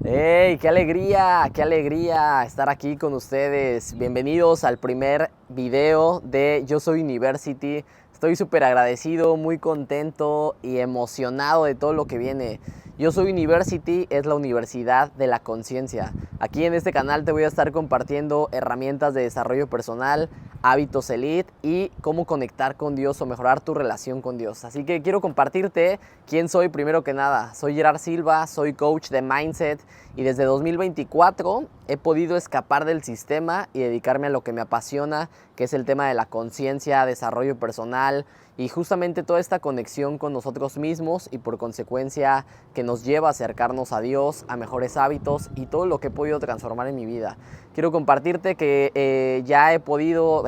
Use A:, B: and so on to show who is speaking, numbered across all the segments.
A: ¡Hey! ¡Qué alegría estar aquí con ustedes! Bienvenidos al primer video de Yo Soy University. Estoy súper agradecido, muy contento y emocionado de todo lo que viene. Yo Soy University es la Universidad de la Conciencia. Aquí en este canal te voy a estar compartiendo herramientas de desarrollo personal, hábitos elite y cómo conectar con Dios o mejorar tu relación con Dios. Así que quiero compartirte quién soy primero que nada. Soy Gerard Silva, soy coach de Mindset y desde 2024 he podido escapar del sistema y dedicarme a lo que me apasiona, que es el tema de la conciencia, desarrollo personal y justamente toda esta conexión con nosotros mismos y por consecuencia que nos lleva a acercarnos a Dios, a mejores hábitos y todo lo que he podido transformar en mi vida. Quiero compartirte que ya he podido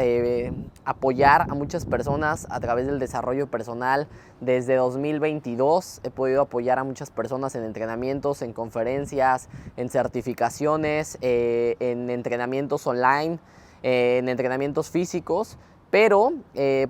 A: apoyar a muchas personas a través del desarrollo personal. Desde 2022 he podido apoyar a muchas personas en entrenamientos, en conferencias, en certificaciones, en entrenamientos online, en entrenamientos físicos, pero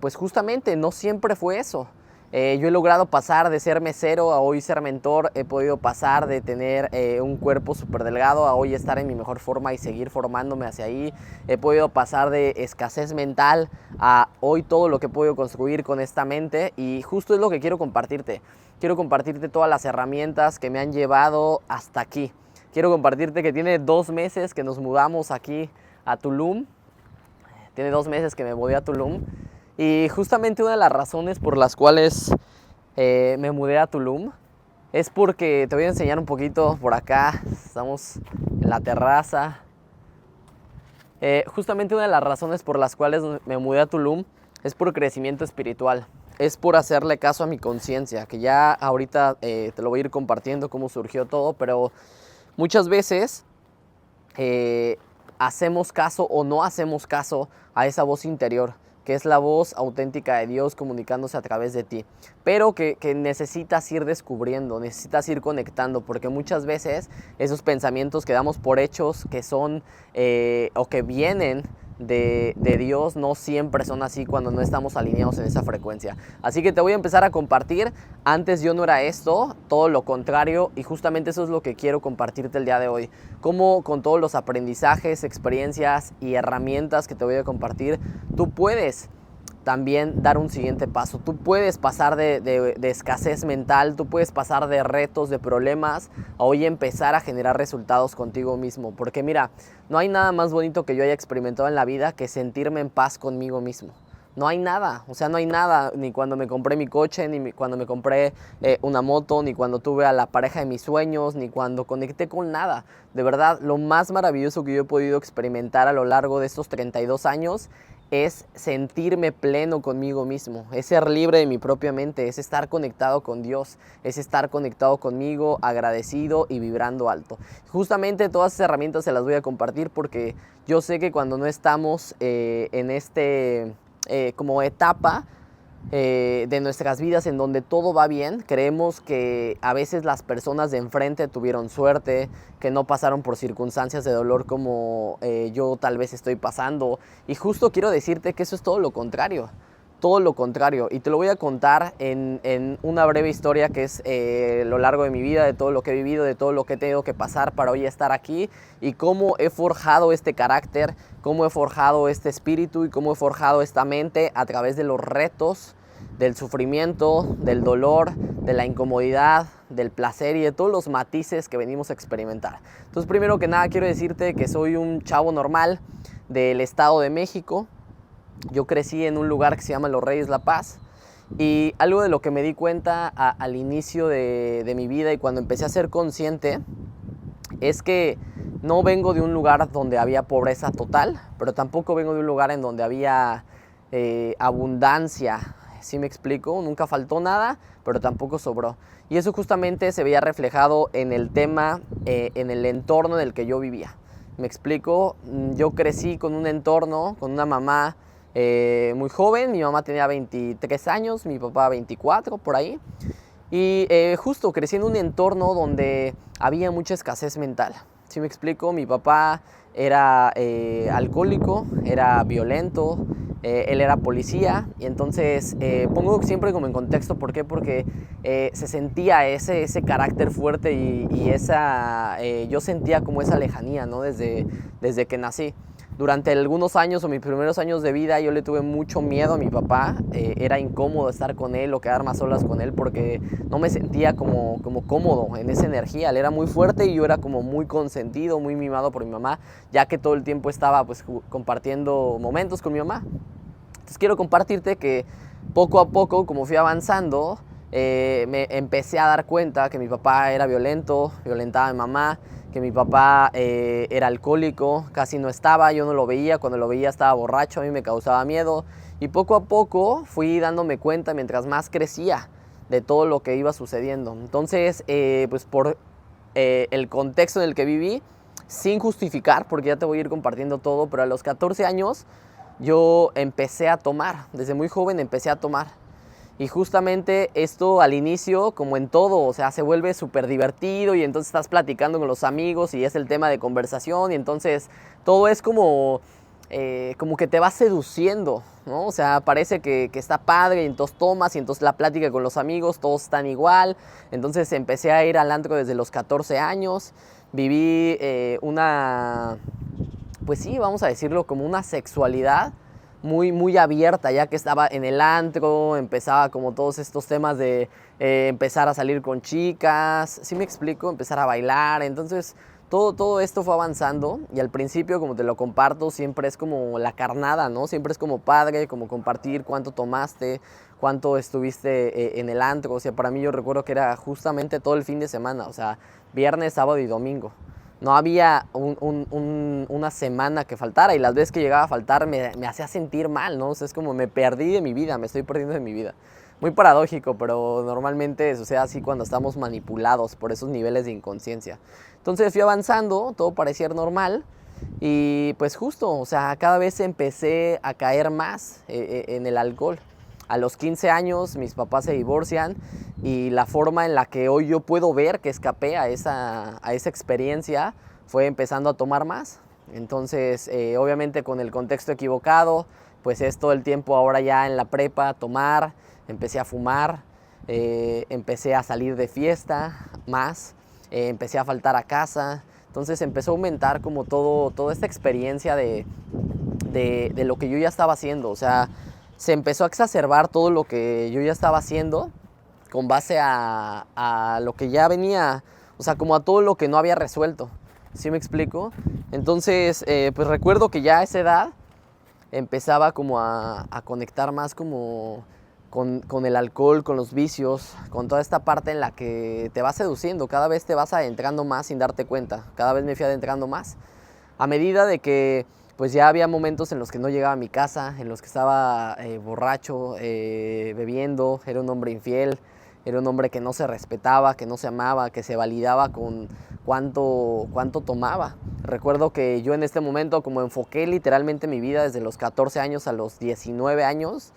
A: pues justamente no siempre fue eso. Yo he logrado pasar de ser mesero a hoy ser mentor, he podido pasar de tener un cuerpo súper delgado a hoy estar en mi mejor forma y seguir formándome hacia ahí. He podido pasar de escasez mental a hoy todo lo que he podido construir con esta mente y justo es lo que quiero compartirte. Quiero compartirte todas las herramientas que me han llevado hasta aquí. Quiero compartirte que tiene 2 meses que nos mudamos aquí a Tulum. Tiene 2 meses que me mudé a Tulum. Y justamente una de las razones por las cuales me mudé a Tulum es porque te voy a enseñar un poquito por acá. Estamos en la terraza. Justamente una de las razones por las cuales me mudé a Tulum es por crecimiento espiritual. Es por hacerle caso a mi conciencia, que ya ahorita te lo voy a ir compartiendo cómo surgió todo, pero muchas veces hacemos caso o no hacemos caso a esa voz interior, que es la voz auténtica de Dios comunicándose a través de ti, pero que necesitas ir descubriendo, necesitas ir conectando, porque muchas veces esos pensamientos que damos por hechos, que son o que vienen de Dios, no siempre son así cuando no estamos alineados en esa frecuencia. Así que te voy a empezar a compartir. Antes yo no era esto, todo lo contrario, y justamente eso es lo que quiero compartirte el día de hoy. Cómo con todos los aprendizajes, experiencias y herramientas que te voy a compartir, tú puedes también dar un siguiente paso. Tú puedes pasar de escasez mental, tú puedes pasar de retos, de problemas, a hoy empezar a generar resultados contigo mismo. Porque mira, no hay nada más bonito que yo haya experimentado en la vida que sentirme en paz conmigo mismo. No hay nada, o sea, no hay nada, ni cuando me compré mi coche, ni cuando me compré una moto, ni cuando tuve a la pareja de mis sueños, ni cuando conecté con nada. De verdad, lo más maravilloso que yo he podido experimentar a lo largo de estos 32 años es sentirme pleno conmigo mismo, es ser libre de mi propia mente, es estar conectado con Dios, es estar conectado conmigo, agradecido y vibrando alto. Justamente todas esas herramientas se las voy a compartir porque yo sé que cuando no estamos en este como etapa de nuestras vidas en donde todo va bien, creemos que a veces las personas de enfrente tuvieron suerte, que no pasaron por circunstancias de dolor como yo tal vez estoy pasando, y justo quiero decirte que eso es todo lo contrario. Todo lo contrario, y te lo voy a contar en una breve historia que es lo largo de mi vida, de todo lo que he vivido, de todo lo que he tenido que pasar para hoy estar aquí y cómo he forjado este carácter, cómo he forjado este espíritu y cómo he forjado esta mente a través de los retos, del sufrimiento, del dolor, de la incomodidad, del placer y de todos los matices que venimos a experimentar. Entonces, primero que nada, quiero decirte que soy un chavo normal del Estado de México. Yo crecí en un lugar que se llama Los Reyes La Paz y algo de lo que me di cuenta al inicio de mi vida y cuando empecé a ser consciente es que no vengo de un lugar donde había pobreza total, pero tampoco vengo de un lugar en donde había abundancia. ¿Sí me explico? Nunca faltó nada, pero tampoco sobró. Y eso justamente se veía reflejado en el tema, en el entorno en el que yo vivía. ¿Me explico? Yo crecí con un entorno, con una mamá muy joven. Mi mamá tenía 23 años, mi papá 24, por ahí. Y justo crecí en un entorno donde había mucha escasez mental. ¿Sí me explico? Mi papá era alcohólico, era violento, Él era policía y entonces pongo siempre como en contexto, ¿por qué? Porque se sentía ese carácter fuerte y yo sentía como esa lejanía, ¿no? Desde que nací. Durante algunos años o mis primeros años de vida yo le tuve mucho miedo a mi papá, era incómodo estar con él o quedarme a solas con él porque no me sentía como cómodo en esa energía. Él era muy fuerte y yo era como muy consentido, muy mimado por mi mamá, ya que todo el tiempo estaba pues compartiendo momentos con mi mamá. Entonces quiero compartirte que poco a poco, como fui avanzando, me empecé a dar cuenta que mi papá era violento, violentaba a mi mamá, que mi papá era alcohólico, casi no estaba, yo no lo veía, cuando lo veía estaba borracho, a mí me causaba miedo. Y poco a poco fui dándome cuenta, mientras más crecía, de todo lo que iba sucediendo. Entonces, pues por el contexto en el que viví, sin justificar, porque ya te voy a ir compartiendo todo, pero a los 14 años yo empecé a tomar, desde muy joven empecé a tomar. Y justamente esto al inicio, como en todo, o sea, se vuelve súper divertido y entonces estás platicando con los amigos y es el tema de conversación y entonces todo es como que te va seduciendo, ¿no? O sea, parece que está padre y entonces tomas y entonces la plática con los amigos, todos están igual. Entonces empecé a ir al antro desde los 14 años, viví pues sí, vamos a decirlo, como una sexualidad muy abierta, ya que estaba en el antro, empezaba como todos estos temas de empezar a salir con chicas, ¿sí me explico? Empezar a bailar, entonces todo esto fue avanzando y al principio, como te lo comparto, siempre es como la carnada, ¿no? Siempre es como padre, como compartir cuánto tomaste, cuánto estuviste en el antro, o sea, para mí yo recuerdo que era justamente todo el fin de semana, o sea, viernes, sábado y domingo. No había una semana que faltara y las veces que llegaba a faltar me hacía sentir mal, ¿no? O sea, es como me perdí de mi vida, me estoy perdiendo de mi vida. Muy paradójico, pero normalmente sucede así cuando estamos manipulados por esos niveles de inconsciencia. Entonces fui avanzando, todo parecía normal y pues justo, o sea, cada vez empecé a caer más en el alcohol. A los 15 años mis papás se divorcian y la forma en la que hoy yo puedo ver que escapé a esa experiencia fue empezando a tomar más. Entonces, obviamente con el contexto equivocado, pues es todo el tiempo ahora ya en la prepa tomar, empecé a fumar, empecé a salir de fiesta más, empecé a faltar a casa. Entonces empezó a aumentar como toda esta experiencia de lo que yo ya estaba haciendo. O sea, se empezó a exacerbar todo lo que yo ya estaba haciendo con base a lo que ya venía, o sea, como a todo lo que no había resuelto. ¿Sí me explico? Entonces, pues recuerdo que ya a esa edad empezaba como a conectar más como con el alcohol, con los vicios, con toda esta parte en la que te vas seduciendo, cada vez te vas adentrando más sin darte cuenta, cada vez me fui adentrando más. A medida de que pues ya había momentos en los que no llegaba a mi casa, en los que estaba borracho, bebiendo, era un hombre infiel, era un hombre que no se respetaba, que no se amaba, que se validaba con cuánto tomaba. Recuerdo que yo en este momento, como enfoqué literalmente mi vida desde los 14 años a los 19 años,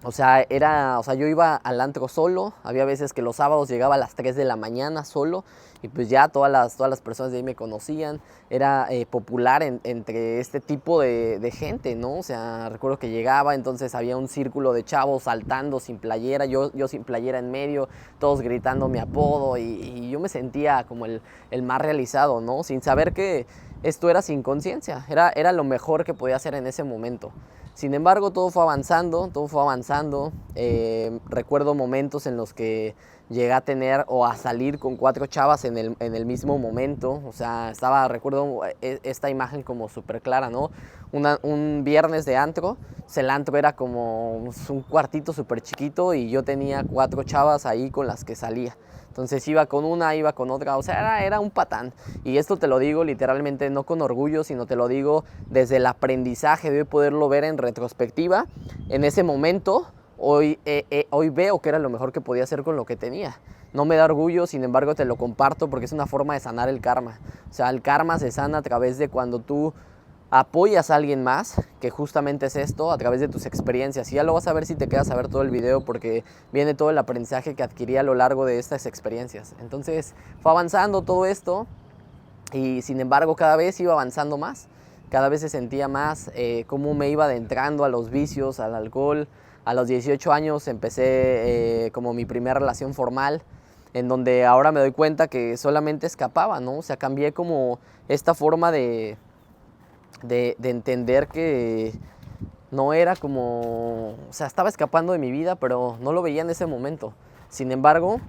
A: o sea, yo iba al antro solo, había veces que los sábados llegaba a las 3 de la mañana solo y pues ya todas las personas de ahí me conocían, era popular entre este tipo de gente, ¿no? O sea, recuerdo que llegaba, entonces había un círculo de chavos saltando sin playera, yo sin playera en medio, todos gritando mi apodo y yo me sentía como el más realizado, ¿no? Sin saber que esto era sin conciencia, era lo mejor que podía hacer en ese momento. Sin embargo, todo fue avanzando, recuerdo momentos en los que llegué a tener o a salir con 4 chavas en el mismo momento. O sea, recuerdo esta imagen como súper clara, ¿no? Un viernes de antro, el antro era como un cuartito súper chiquito y yo tenía 4 chavas ahí con las que salía. Entonces iba con una, iba con otra, o sea, era un patán. Y esto te lo digo literalmente no con orgullo, sino te lo digo desde el aprendizaje de poderlo ver en retrospectiva. En ese momento, hoy veo que era lo mejor que podía hacer con lo que tenía. No me da orgullo, sin embargo te lo comparto porque es una forma de sanar el karma. O sea, el karma se sana a través de cuando tú apoyas a alguien más, que justamente es esto, a través de tus experiencias. Y ya lo vas a ver si te quedas a ver todo el video porque viene todo el aprendizaje que adquirí a lo largo de estas experiencias. Entonces fue avanzando todo esto y sin embargo cada vez iba avanzando más. cada vez se sentía más cómo me iba adentrando a los vicios, al alcohol. A los 18 años empecé como mi primera relación formal, en donde ahora me doy cuenta que solamente escapaba, ¿no? O sea, cambié como esta forma de entender que no era como, o sea, estaba escapando de mi vida, pero no lo veía en ese momento. Sin embargo,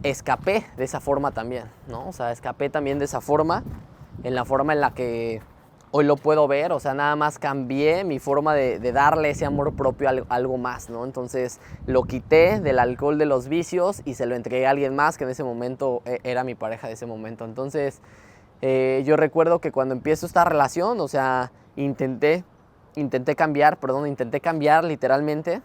A: escapé de esa forma también, ¿no? O sea, escapé también de esa forma, en la forma en la que hoy lo puedo ver, o sea, nada más cambié mi forma de darle ese amor propio a algo más, ¿no? Entonces lo quité del alcohol, de los vicios, y se lo entregué a alguien más que en ese momento era mi pareja de ese momento. Entonces yo recuerdo que cuando empiezo esta relación, o sea, intenté cambiar literalmente,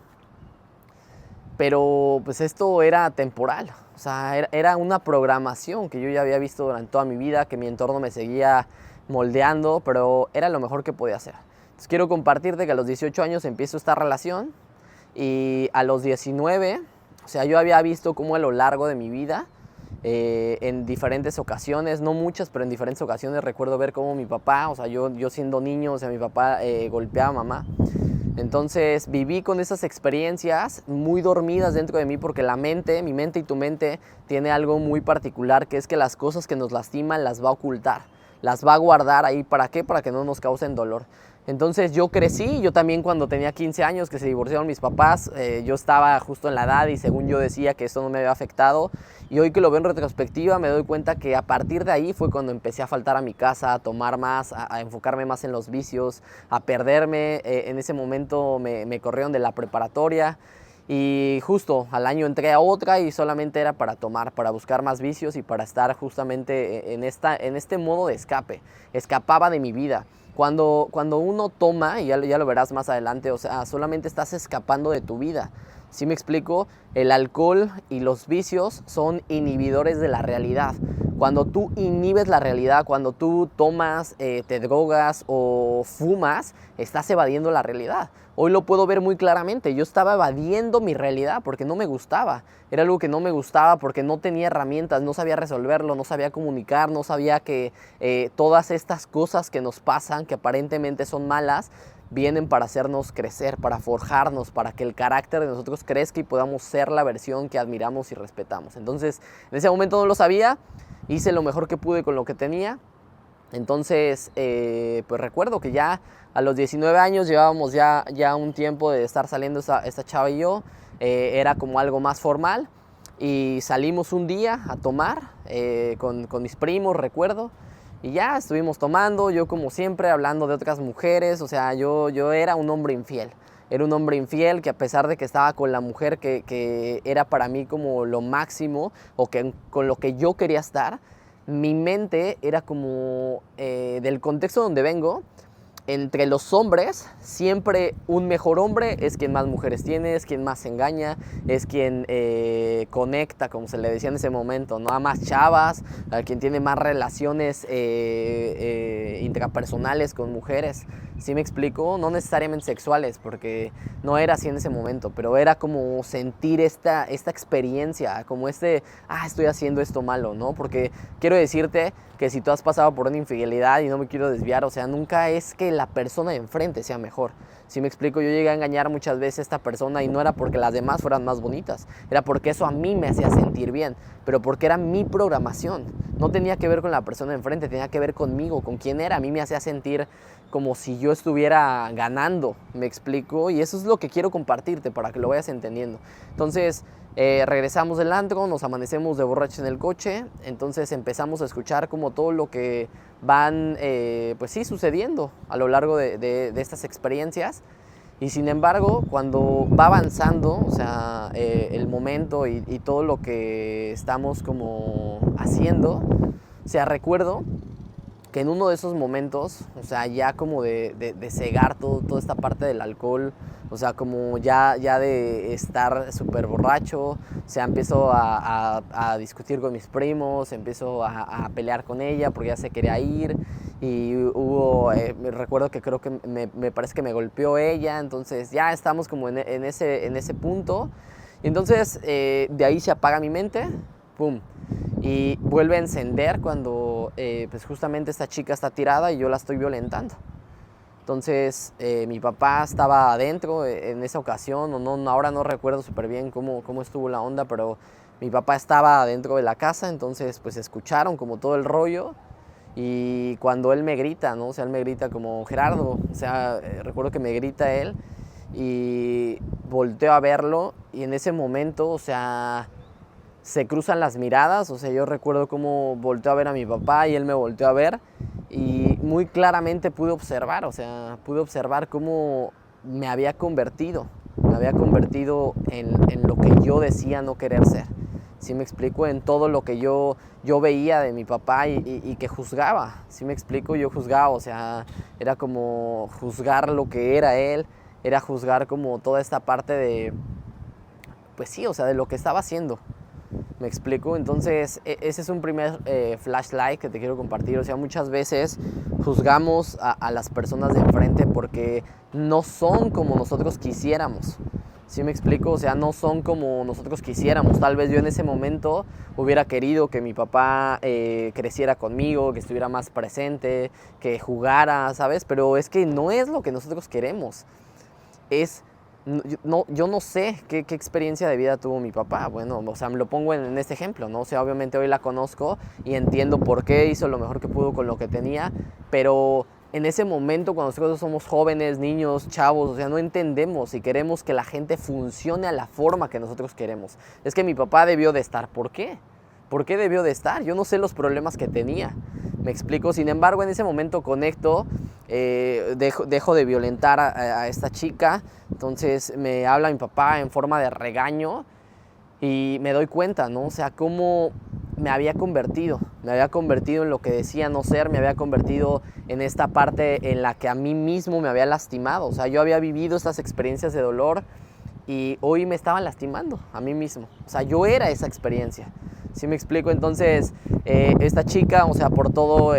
A: pero pues esto era temporal, o sea, era una programación que yo ya había visto durante toda mi vida, que mi entorno me seguía moldeando, pero era lo mejor que podía hacer. Entonces quiero compartirte que a los 18 años empiezo esta relación y a los 19, o sea, yo había visto cómo a lo largo de mi vida, en diferentes ocasiones, no muchas, pero en diferentes ocasiones recuerdo ver cómo mi papá, o sea, yo siendo niño, o sea, mi papá golpeaba a mamá. Entonces viví con esas experiencias muy dormidas dentro de mí, porque mi mente y tu mente tiene algo muy particular, que es que las cosas que nos lastiman las va a ocultar, las va a guardar ahí. ¿Para qué? Para que no nos causen dolor. Entonces yo crecí, yo también cuando tenía 15 años que se divorciaron mis papás, yo estaba justo en la edad y según yo decía que esto no me había afectado, y hoy que lo veo en retrospectiva me doy cuenta que a partir de ahí fue cuando empecé a faltar a mi casa, a tomar más, a enfocarme más en los vicios, a perderme. En ese momento me corrieron de la preparatoria y justo al año entré a otra y solamente era para tomar, para buscar más vicios y para estar justamente en este modo de escape. Escapaba de mi vida. Cuando uno toma, y ya lo verás más adelante, o sea, solamente estás escapando de tu vida. ¿Sí me explico? El alcohol y los vicios son inhibidores de la realidad. Cuando tú inhibes la realidad, cuando tú tomas, te drogas o fumas, estás evadiendo la realidad. Hoy lo puedo ver muy claramente. Yo estaba evadiendo mi realidad porque no me gustaba. Era algo que no me gustaba porque no tenía herramientas, no sabía resolverlo, no sabía comunicar, no sabía que todas estas cosas que nos pasan, que aparentemente son malas, vienen para hacernos crecer, para forjarnos, para que el carácter de nosotros crezca y podamos ser la versión que admiramos y respetamos. Entonces, en ese momento no lo sabía, hice lo mejor que pude con lo que tenía. Entonces, pues recuerdo que ya a los 19 años llevábamos ya un tiempo de estar saliendo esta chava y yo. Era como algo más formal y salimos un día a tomar con mis primos, recuerdo. Y ya estuvimos tomando, yo como siempre hablando de otras mujeres, o sea, yo era un hombre infiel. Era un hombre infiel que a pesar de que estaba con la mujer que era para mí como lo máximo o que con lo que yo quería estar, mi mente era como del contexto donde vengo. Entre los hombres, siempre un mejor hombre es quien más mujeres tiene, es quien más se engaña, es quien conecta, como se le decía en ese momento, ¿no? A más chavas, a quien tiene más relaciones intrapersonales con mujeres. ¿Sí me explico? No necesariamente sexuales, porque no era así en ese momento, pero era como sentir esta experiencia, como estoy haciendo esto malo, ¿no? Porque quiero decirte que si tú has pasado por una infidelidad, y no me quiero desviar, o sea, nunca es que la persona de enfrente sea mejor. ¿Sí me explico? Yo llegué a engañar muchas veces a esta persona y no era porque las demás fueran más bonitas, era porque eso a mí me hacía sentir bien, pero porque era mi programación. No tenía que ver con la persona de enfrente, tenía que ver conmigo, con quién era. A mí me hacía sentir como si yo estuviera ganando, ¿me explico? Y eso es lo que quiero compartirte para que lo vayas entendiendo. Entonces, regresamos del antro, nos amanecemos de borrachos en el coche, entonces empezamos a escuchar como todo lo que van, pues sí, sucediendo a lo largo de estas experiencias. Y sin embargo, cuando va avanzando, o sea, el momento y todo lo que estamos como haciendo, o sea, recuerdo que en uno de esos momentos, o sea, ya como de cegar toda esta parte del alcohol, o sea, como ya de estar súper borracho, o sea, empiezo a discutir con mis primos, empiezo a pelear con ella porque ya se quería ir, y me recuerdo que creo que me parece que me golpeó ella, entonces ya estamos como en ese punto, y entonces de ahí se apaga mi mente, pum. Y vuelve a encender cuando pues justamente esta chica está tirada y yo la estoy violentando. Entonces mi papá estaba adentro en esa ocasión, o no, ahora no recuerdo súper bien cómo estuvo la onda, pero mi papá estaba dentro de la casa, entonces pues escucharon como todo el rollo. Y cuando él me grita, ¿no? O sea, él me grita como Gerardo, o sea, recuerdo que me grita él y volteo a verlo y en ese momento, o sea, se cruzan las miradas, o sea, yo recuerdo cómo volteo a ver a mi papá y él me volteó a ver y muy claramente pude observar, o sea, pude observar cómo me había convertido en lo que yo decía no querer ser. ¿Sí me explico? En todo lo que yo veía de mi papá y que juzgaba. ¿Sí me explico? Yo juzgaba, o sea, era como juzgar lo que era él, era juzgar como toda esta parte de, pues sí, o sea, de lo que estaba haciendo. ¿Me explico? Entonces, ese es un primer flashlight que te quiero compartir. O sea, muchas veces juzgamos a las personas de enfrente porque no son como nosotros quisiéramos. ¿Sí me explico? O sea, no son como nosotros quisiéramos. Tal vez yo en ese momento hubiera querido que mi papá creciera conmigo, que estuviera más presente, que jugara, ¿sabes? Pero es que no es lo que nosotros queremos. Es yo no sé qué experiencia de vida tuvo mi papá. Bueno, o sea, me lo pongo en este ejemplo, ¿no? O sea, obviamente hoy la conozco y entiendo por qué hizo lo mejor que pudo con lo que tenía, pero en ese momento, cuando nosotros somos jóvenes, niños, chavos, o sea, no entendemos y queremos que la gente funcione a la forma que nosotros queremos. Es que mi papá debió de estar. ¿Por qué? ¿Por qué debió de estar? Yo no sé los problemas que tenía. Me explico. Sin embargo, en ese momento conecto, dejo de violentar a esta chica. Entonces me habla mi papá en forma de regaño y me doy cuenta, ¿no? O sea, cómo me había convertido en lo que decía no ser, me había convertido en esta parte en la que a mí mismo me había lastimado. O sea, yo había vivido estas experiencias de dolor y hoy me estaban lastimando a mí mismo. O sea, yo era esa experiencia. ¿Sí me explico? Entonces, esta chica, o sea, por todo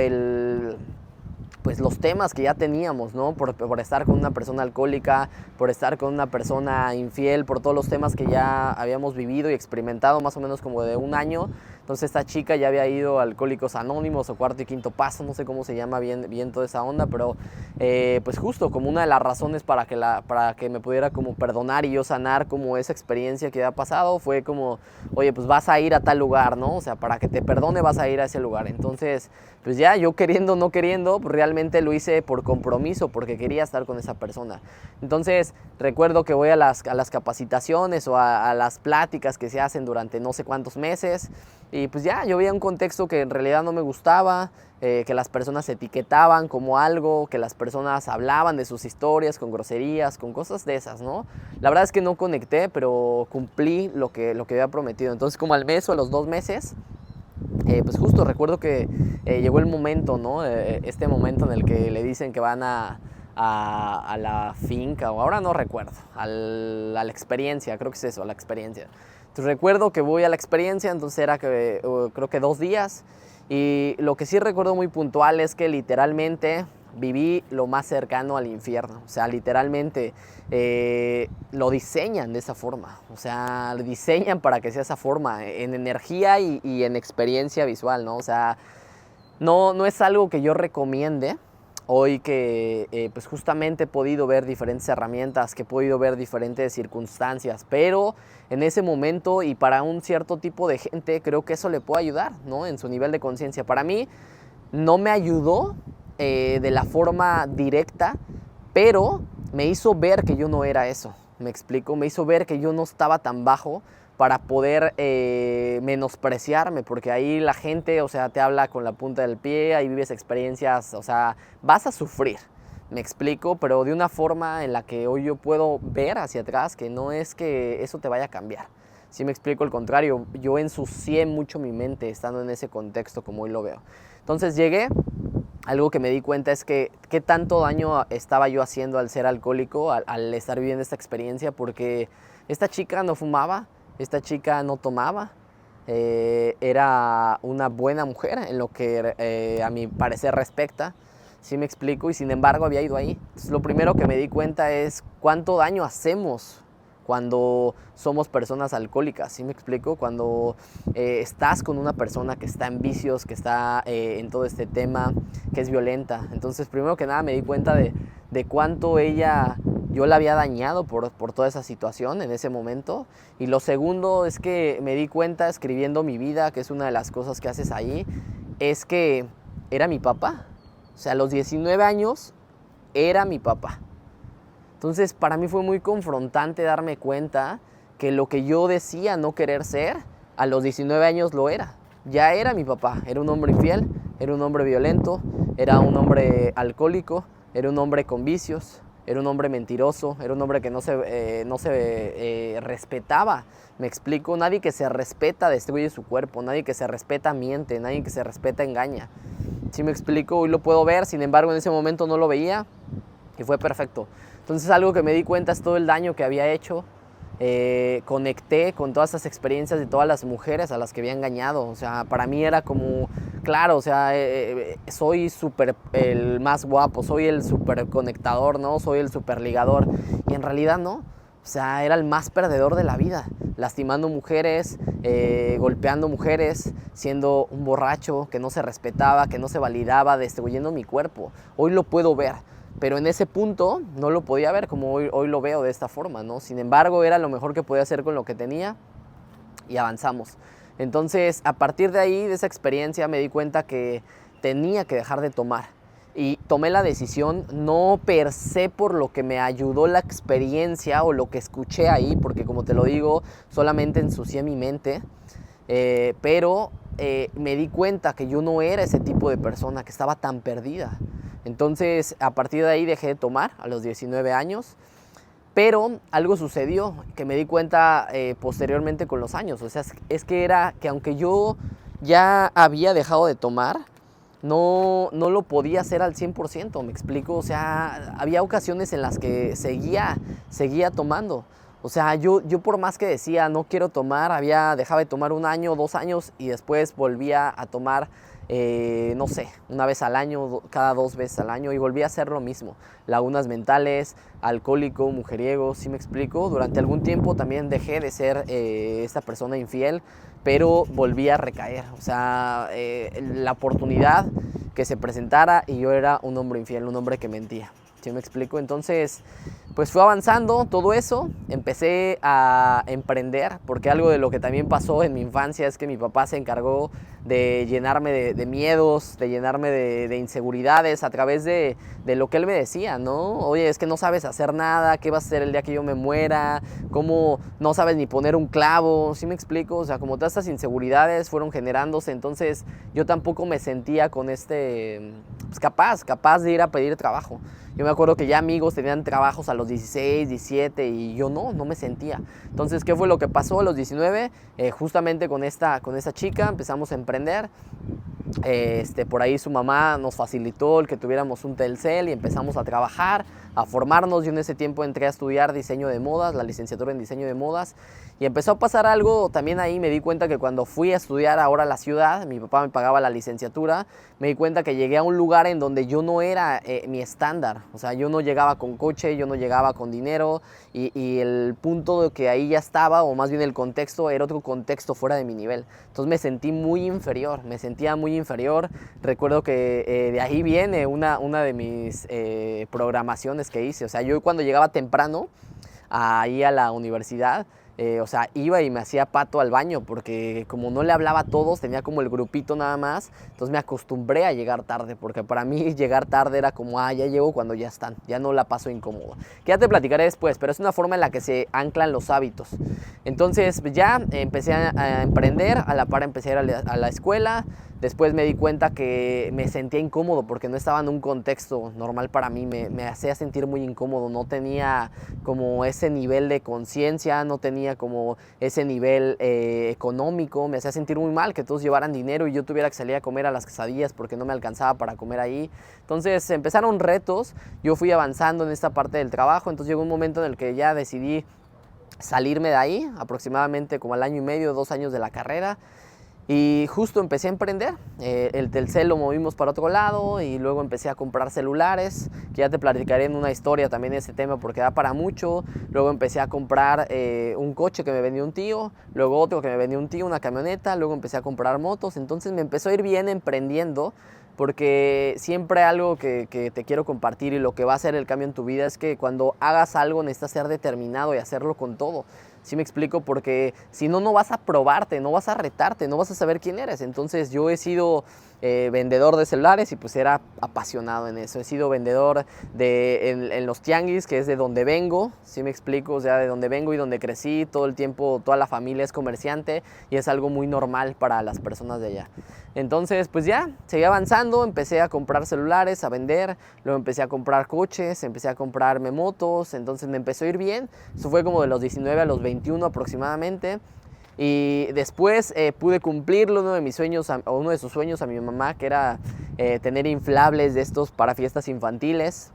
A: pues los temas que ya teníamos, ¿no? Por estar con una persona alcohólica, por estar con una persona infiel, por todos los temas que ya habíamos vivido y experimentado más o menos como de un año. Entonces esta chica ya había ido a Alcohólicos Anónimos o Cuarto y Quinto Paso, no sé cómo se llama bien toda esa onda, pero pues justo como una de las razones para que me pudiera como perdonar y yo sanar como esa experiencia que había pasado fue como, oye, pues vas a ir a tal lugar, ¿no? O sea, para que te perdone vas a ir a ese lugar. Entonces, pues ya yo queriendo, no queriendo, pues realmente lo hice por compromiso, porque quería estar con esa persona. Entonces, recuerdo que voy a las capacitaciones o a las pláticas que se hacen durante no sé cuántos meses y pues ya, yo veía un contexto que en realidad no me gustaba, que las personas se etiquetaban como algo, que las personas hablaban de sus historias con groserías, con cosas de esas, ¿no? La verdad es que no conecté, pero cumplí lo que había prometido. Entonces, como al mes o a los 2 meses, pues justo recuerdo que llegó el momento, ¿no? Este momento en el que le dicen que van a la finca, o ahora no recuerdo, a la experiencia, creo que es eso, a la experiencia. Entonces recuerdo que voy a la experiencia, entonces era creo que 2 días, y lo que sí recuerdo muy puntual es que literalmente viví lo más cercano al infierno. O sea, literalmente lo diseñan de esa forma. O sea, lo diseñan para que sea esa forma, en energía y en experiencia visual, ¿no? O sea, no es algo que yo recomiende. Hoy que pues justamente he podido ver diferentes herramientas, que he podido ver diferentes circunstancias, pero en ese momento y para un cierto tipo de gente creo que eso le puede ayudar, ¿no? En su nivel de conciencia. Para mí no me ayudó de la forma directa, pero me hizo ver que yo no era eso. Me explico, me hizo ver que yo no estaba tan bajo para poder menospreciarme, porque ahí la gente, o sea, te habla con la punta del pie, ahí vives experiencias, o sea, vas a sufrir, me explico, pero de una forma en la que hoy yo puedo ver hacia atrás que no es que eso te vaya a cambiar. Si me explico, al contrario, yo ensucié mucho mi mente estando en ese contexto como hoy lo veo. Entonces llegué, algo que me di cuenta es que qué tanto daño estaba yo haciendo al ser alcohólico, al estar viviendo esta experiencia, porque esta chica no fumaba, esta chica no tomaba, era una buena mujer en lo que a mi parecer respecta, ¿sí me explico? Y sin embargo había ido ahí. Entonces, lo primero que me di cuenta es cuánto daño hacemos cuando somos personas alcohólicas, ¿sí me explico? Cuando estás con una persona que está en vicios, que está en todo este tema, que es violenta. Entonces, primero que nada me di cuenta de cuánto yo la había dañado por toda esa situación en ese momento. Y lo segundo es que me di cuenta escribiendo mi vida, que es una de las cosas que haces ahí, es que era mi papá. O sea, a los 19 años era mi papá. Entonces, para mí fue muy confrontante darme cuenta que lo que yo decía no querer ser, a los 19 años lo era. Ya era mi papá. Era un hombre infiel, era un hombre violento, era un hombre alcohólico, era un hombre con vicios, era un hombre mentiroso, era un hombre que no se respetaba. Me explico, nadie que se respeta destruye su cuerpo, nadie que se respeta miente, nadie que se respeta engaña. ¿Sí me explico? Hoy lo puedo ver, sin embargo en ese momento no lo veía y fue perfecto. Entonces algo que me di cuenta es todo el daño que había hecho. Conecté con todas esas experiencias de todas las mujeres a las que había engañado. O sea, para mí era como, claro, o sea, soy súper el más guapo, soy el súper conectador, ¿no? Soy el súper ligador. Y en realidad no. O sea, era el más perdedor de la vida, lastimando mujeres, golpeando mujeres, siendo un borracho que no se respetaba, que no se validaba, destruyendo mi cuerpo. Hoy lo puedo ver. Pero en ese punto no lo podía ver como hoy lo veo de esta forma, ¿no? Sin embargo, era lo mejor que podía hacer con lo que tenía y avanzamos. Entonces, a partir de ahí, de esa experiencia, me di cuenta que tenía que dejar de tomar. Y tomé la decisión no per se por lo que me ayudó la experiencia o lo que escuché ahí, porque como te lo digo, solamente ensucié mi mente, pero me di cuenta que yo no era ese tipo de persona, que estaba tan perdida. Entonces, a partir de ahí dejé de tomar a los 19 años, pero algo sucedió que me di cuenta posteriormente con los años. O sea, es que era que aunque yo ya había dejado de tomar, no lo podía hacer al 100%, ¿me explico? O sea, había ocasiones en las que seguía tomando. O sea, yo por más que decía no quiero tomar, dejaba de tomar 1 año, 2 años y después volvía a tomar, no sé, 1 vez al año, cada 2 veces al año y volvía a hacer lo mismo. Lagunas mentales, alcohólico, mujeriego, ¿sí me explico? Durante algún tiempo también dejé de ser esta persona infiel, pero volví a recaer. O sea, la oportunidad que se presentara y yo era un hombre infiel, un hombre que mentía. ¿Sí me explico? Entonces, pues fue avanzando todo eso, empecé a emprender, porque algo de lo que también pasó en mi infancia es que mi papá se encargó de llenarme de miedos, de llenarme de inseguridades a través de lo que él me decía, ¿no? Oye, es que no sabes hacer nada, ¿qué vas a hacer el día que yo me muera? ¿Cómo no sabes ni poner un clavo? ¿Sí me explico? O sea, como todas estas inseguridades fueron generándose, entonces yo tampoco me sentía con pues capaz de ir a pedir trabajo. Yo me acuerdo que ya amigos tenían trabajos a los 16, 17 y yo no me sentía. Entonces, ¿qué fue lo que pasó a los 19? Justamente con esta chica empezamos a emprender. Por ahí su mamá nos facilitó el que tuviéramos un Telcel y empezamos a trabajar, a formarnos. Yo en ese tiempo entré a estudiar diseño de modas, la licenciatura en diseño de modas, y empezó a pasar algo también ahí. Me di cuenta que cuando fui a estudiar ahora a la ciudad, mi papá me pagaba la licenciatura, me di cuenta que llegué a un lugar en donde yo no era mi estándar. O sea, yo no llegaba con coche, yo no llegaba con dinero, y el punto de que ahí ya estaba, o más bien el contexto, era otro contexto fuera de mi nivel. Entonces me sentí muy inferior, me sentía muy inferior. Recuerdo que de ahí viene una de mis programaciones que hice. O sea, yo cuando llegaba temprano ahí a la universidad, o sea, iba y me hacía pato al baño, porque como no le hablaba a todos, tenía como el grupito nada más, entonces me acostumbré a llegar tarde, porque para mí llegar tarde era como, ya llego cuando ya están, ya no la paso incómodo. Que ya te platicaré después, pero es una forma en la que se anclan los hábitos. Entonces ya empecé a emprender, a la par empecé a ir a la escuela. Después me di cuenta que me sentía incómodo porque no estaba en un contexto normal para mí, me hacía sentir muy incómodo, no tenía como ese nivel de conciencia, no tenía como ese nivel económico, me hacía sentir muy mal que todos llevaran dinero y yo tuviera que salir a comer a las quesadillas porque no me alcanzaba para comer ahí. Entonces empezaron retos, yo fui avanzando en esta parte del trabajo, entonces llegó un momento en el que ya decidí salirme de ahí, aproximadamente como al año y medio, 2 años de la carrera. Y justo empecé a emprender, el Telcel lo movimos para otro lado y luego empecé a comprar celulares, que ya te platicaré en una historia también ese tema porque da para mucho. Luego empecé a comprar un coche que me vendió un tío, luego otro que me vendió un tío, una camioneta, luego empecé a comprar motos, entonces me empezó a ir bien emprendiendo. Porque siempre algo que te quiero compartir y lo que va a hacer el cambio en tu vida es que cuando hagas algo necesitas ser determinado y hacerlo con todo. ¿Sí me explico? Porque si no, no vas a probarte, no vas a retarte, no vas a saber quién eres. Entonces yo he sido vendedor de celulares y pues era apasionado en eso. He sido vendedor en los tianguis, que es de donde vengo, ¿sí me explico? O sea, de donde vengo y donde crecí, todo el tiempo, toda la familia es comerciante y es algo muy normal para las personas de allá. Entonces, pues ya, seguí avanzando, empecé a comprar celulares, a vender, luego empecé a comprar coches, empecé a comprarme motos, entonces me empezó a ir bien. Eso fue como de los 19 a los 21 aproximadamente. Y después pude cumplirlo, uno de mis sueños, o uno de sus sueños a mi mamá, que era tener inflables de estos para fiestas infantiles.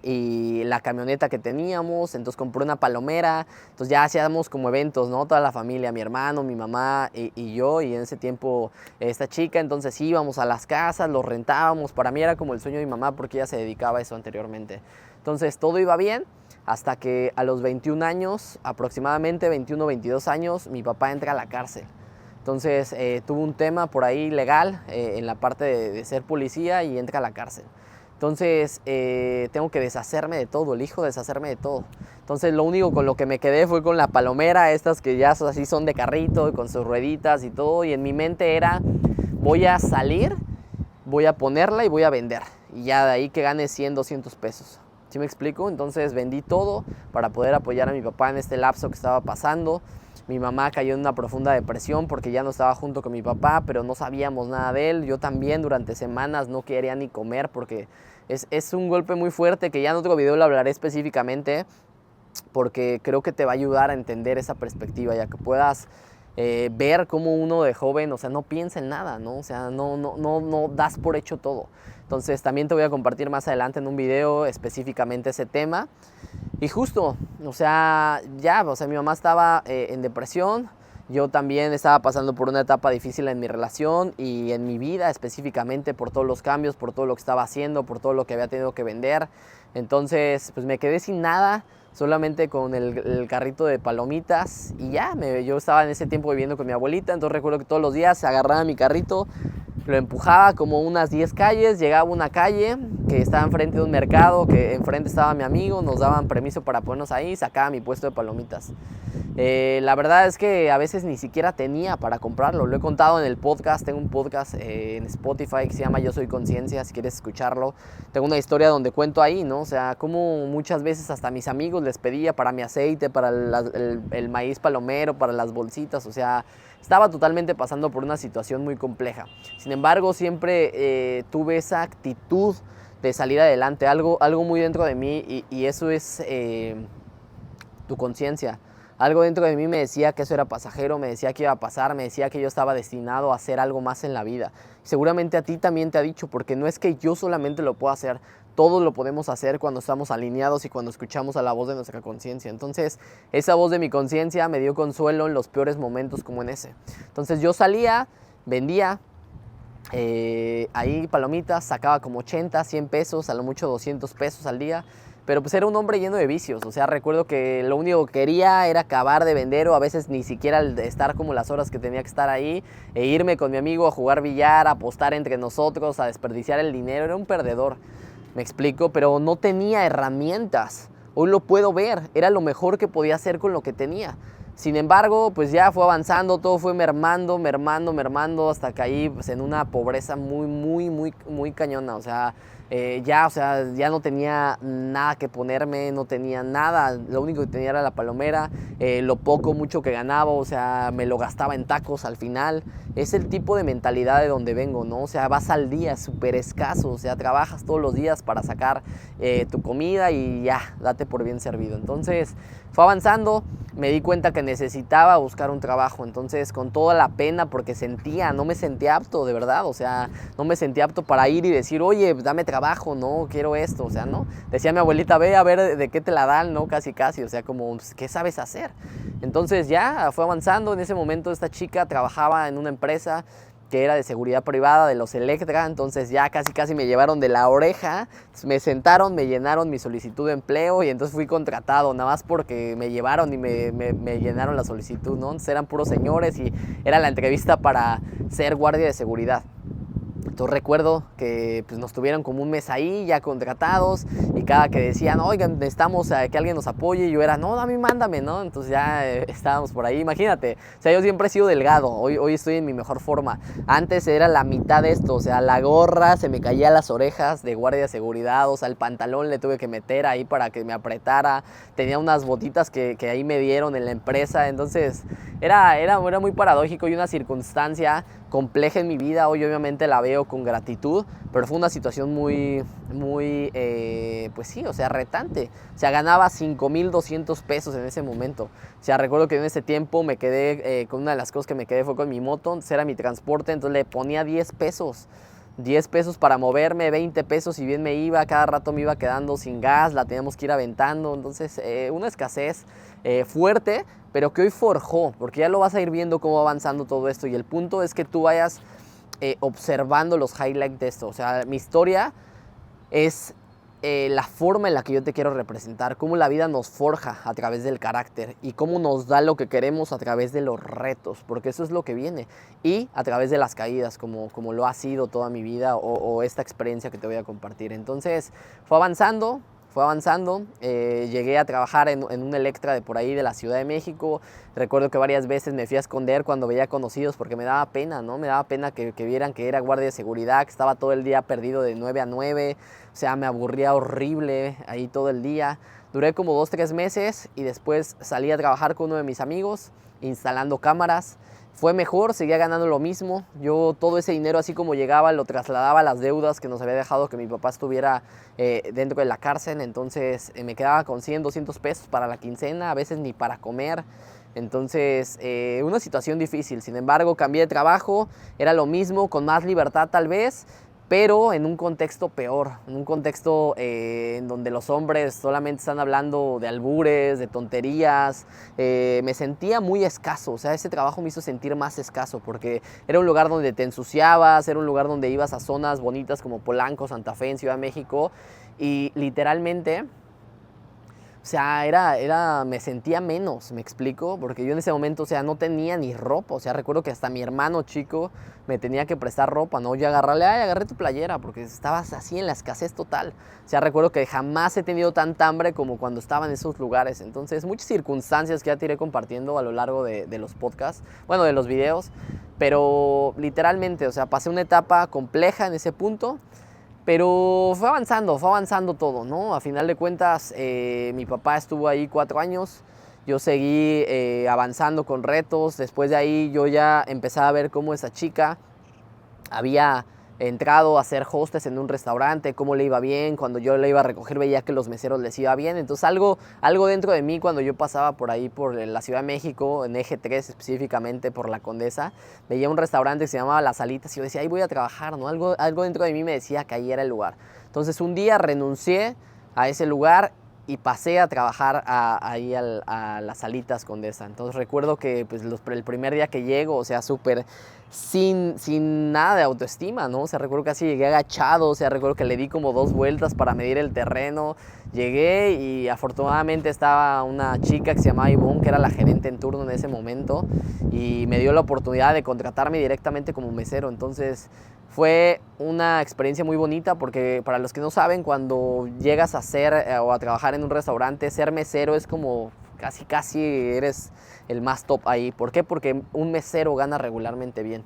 A: Y la camioneta que teníamos, entonces compré una palomera, entonces ya hacíamos como eventos, ¿no? Toda la familia, mi hermano, mi mamá y yo, y en ese tiempo esta chica, entonces íbamos a las casas, los rentábamos, para mí era como el sueño de mi mamá porque ella se dedicaba a eso anteriormente. Entonces todo iba bien hasta que a los 21 años, aproximadamente 21 o 22 años, mi papá entra a la cárcel. Entonces tuvo un tema por ahí legal en la parte de ser policía y entra a la cárcel. Entonces tengo que deshacerme de todo, elijo deshacerme de todo. Entonces lo único con lo que me quedé fue con la palomera, estas que ya así son de carrito, con sus rueditas y todo. Y en mi mente era, voy a salir, voy a ponerla y voy a vender. Y ya de ahí que gane 100, 200 pesos. ¿Sí me explico? Entonces vendí todo para poder apoyar a mi papá en este lapso que estaba pasando. Mi mamá cayó en una profunda depresión porque ya no estaba junto con mi papá, pero no sabíamos nada de él. Yo también durante semanas no quería ni comer porque es un golpe muy fuerte que ya en otro video lo hablaré específicamente porque creo que te va a ayudar a entender esa perspectiva, ya que puedas ver cómo uno de joven, o sea, no piensa en nada, ¿no? O sea, no das por hecho todo. Entonces también te voy a compartir más adelante en un video específicamente ese tema. Y justo, o sea, ya, o sea, mi mamá estaba en depresión, yo también estaba pasando por una etapa difícil en mi relación y en mi vida específicamente por todos los cambios, por todo lo que estaba haciendo, por todo lo que había tenido que vender. Entonces, pues me quedé sin nada, solamente con el carrito de palomitas y ya, yo estaba en ese tiempo viviendo con mi abuelita, entonces recuerdo que todos los días agarraba mi carrito, lo empujaba como unas 10 calles, llegaba a una calle que estaba enfrente de un mercado, que enfrente estaba mi amigo, nos daban permiso para ponernos ahí, sacaba mi puesto de palomitas. La verdad es que a veces ni siquiera tenía para comprarlo, lo he contado en el podcast, tengo un podcast en Spotify que se llama Yo Soy Conciencia, si quieres escucharlo. Tengo una historia donde cuento ahí, ¿no? O sea, como muchas veces hasta a mis amigos les pedía para mi aceite, para el maíz palomero, para las bolsitas, o sea, estaba totalmente pasando por una situación muy compleja. Sin embargo, siempre tuve esa actitud de salir adelante, algo muy dentro de mí y eso es tu conciencia. Algo dentro de mí me decía que eso era pasajero, me decía que iba a pasar, me decía que yo estaba destinado a hacer algo más en la vida. Seguramente a ti también te ha dicho, porque no es que yo solamente lo pueda hacer, todos lo podemos hacer cuando estamos alineados y cuando escuchamos a la voz de nuestra conciencia. Entonces, esa voz de mi conciencia me dio consuelo en los peores momentos como en ese. Entonces yo salía, vendía, ahí palomitas, sacaba como 80, 100 pesos, a lo mucho 200 pesos al día. Pero pues era un hombre lleno de vicios, o sea, recuerdo que lo único que quería era acabar de vender o a veces ni siquiera estar como las horas que tenía que estar ahí e irme con mi amigo a jugar billar, a apostar entre nosotros, a desperdiciar el dinero, era un perdedor, me explico, pero no tenía herramientas, hoy lo puedo ver, era lo mejor que podía hacer con lo que tenía. Sin embargo, pues ya fue avanzando, todo fue mermando, hasta caí pues, en una pobreza muy cañona, o sea, ya no tenía nada que ponerme, no tenía nada, lo único que tenía era la palomera, lo poco, mucho que ganaba, o sea, me lo gastaba en tacos al final. Es el tipo de mentalidad de donde vengo, ¿no? O sea, vas al día, súper escaso, o sea, trabajas todos los días para sacar tu comida y ya, date por bien servido. Entonces, fue avanzando, me di cuenta que necesitaba buscar un trabajo, entonces con toda la pena porque no me sentía apto, de verdad, o sea, no me sentía apto para ir y decir, oye, dame trabajo trabajo, ¿no? Quiero esto, o sea, ¿no? Decía mi abuelita, ve a ver de qué te la dan, ¿no? Casi, o sea, como, pues, ¿qué sabes hacer? Entonces ya fue avanzando. En ese momento esta chica trabajaba en una empresa que era de seguridad privada, de los Electra, entonces ya casi me llevaron de la oreja, me sentaron, me llenaron mi solicitud de empleo y entonces fui contratado, nada más porque me llevaron y me llenaron la solicitud, ¿no? Entonces eran puros señores y era la entrevista para ser guardia de seguridad. Entonces recuerdo que pues, nos tuvieron como un mes ahí ya contratados y cada que decían, oigan, necesitamos que alguien nos apoye, yo era, no, a mí mándame, ¿no? Entonces ya estábamos por ahí, imagínate, o sea, yo siempre he sido delgado, hoy estoy en mi mejor forma. Antes era la mitad de esto, o sea, la gorra se me caía a las orejas de guardia de seguridad, o sea, el pantalón le tuve que meter ahí para que me apretara, tenía unas botitas que ahí me dieron en la empresa, entonces era muy paradójico y una circunstancia compleja en mi vida. Hoy obviamente la veo con gratitud, pero fue una situación muy, pues sí, o sea, retante. O sea, ganaba 5,200 pesos en ese momento. O sea, recuerdo que en ese tiempo me quedé, con una de las cosas que me quedé fue con mi moto, entonces era mi transporte, entonces le ponía 10 pesos. 10 pesos para moverme, 20 pesos si bien me iba, cada rato me iba quedando sin gas, la teníamos que ir aventando, entonces una escasez fuerte, pero que hoy forjó, porque ya lo vas a ir viendo cómo va avanzando todo esto y el punto es que tú vayas observando los highlights de esto, o sea, mi historia es la forma en la que yo te quiero representar, cómo la vida nos forja a través del carácter y cómo nos da lo que queremos a través de los retos, porque eso es lo que viene, y a través de las caídas, como lo ha sido toda mi vida o esta experiencia que te voy a compartir. Entonces fue avanzando, llegué a trabajar en un Electra de por ahí de la Ciudad de México. Recuerdo que varias veces me fui a esconder cuando veía conocidos porque me daba pena, ¿no? Me daba pena que vieran que era guardia de seguridad, que estaba todo el día perdido de 9 a 9. O sea, me aburría horrible ahí todo el día. Duré como 2-3 meses y después salí a trabajar con uno de mis amigos instalando cámaras. Fue mejor, seguía ganando lo mismo. Yo todo ese dinero así como llegaba lo trasladaba a las deudas que nos había dejado que mi papá estuviera dentro de la cárcel. Entonces me quedaba con 100, 200 pesos para la quincena, a veces ni para comer. Entonces una situación difícil. Sin embargo, cambié de trabajo, era lo mismo, con más libertad tal vez, pero en un contexto peor, en un contexto en donde los hombres solamente están hablando de albures, de tonterías. Me sentía muy escaso, o sea, ese trabajo me hizo sentir más escaso porque era un lugar donde te ensuciabas, era un lugar donde ibas a zonas bonitas como Polanco, Santa Fe, en Ciudad de México y literalmente... O sea, me sentía menos, ¿me explico? Porque yo en ese momento, o sea, no tenía ni ropa. O sea, recuerdo que hasta mi hermano chico me tenía que prestar ropa, ¿no? Yo agarré tu playera, porque estabas así en la escasez total. O sea, recuerdo que jamás he tenido tanta hambre como cuando estaba en esos lugares. Entonces, muchas circunstancias que ya te iré compartiendo a lo largo de los podcasts, bueno, de los videos. Pero literalmente, o sea, pasé una etapa compleja en ese punto. Pero fue avanzando todo, ¿no? A final de cuentas, mi papá estuvo ahí 4 años, yo seguí avanzando con retos, después de ahí yo ya empezaba a ver cómo esa chica había entrado a ser hostess en un restaurante, cómo le iba bien, cuando yo le iba a recoger veía que los meseros les iba bien, entonces algo dentro de mí cuando yo pasaba por ahí por la Ciudad de México, en Eje 3 específicamente por la Condesa, veía un restaurante que se llamaba Las Alitas y yo decía, ahí voy a trabajar, ¿no? Algo dentro de mí me decía que ahí era el lugar. Entonces un día renuncié a ese lugar y pasé a trabajar ahí a Las Alitas Condesa. Entonces recuerdo que pues, el primer día que llego, o sea, súper sin nada de autoestima, ¿no? O sea, recuerdo que así llegué agachado, o sea, recuerdo que le di como 2 vueltas para medir el terreno. Llegué y afortunadamente estaba una chica que se llamaba Ivonne, que era la gerente en turno en ese momento, y me dio la oportunidad de contratarme directamente como mesero. Entonces fue una experiencia muy bonita porque para los que no saben, cuando llegas a ser o a trabajar en un restaurante, ser mesero es como casi eres el más top ahí. ¿Por qué? Porque un mesero gana regularmente bien.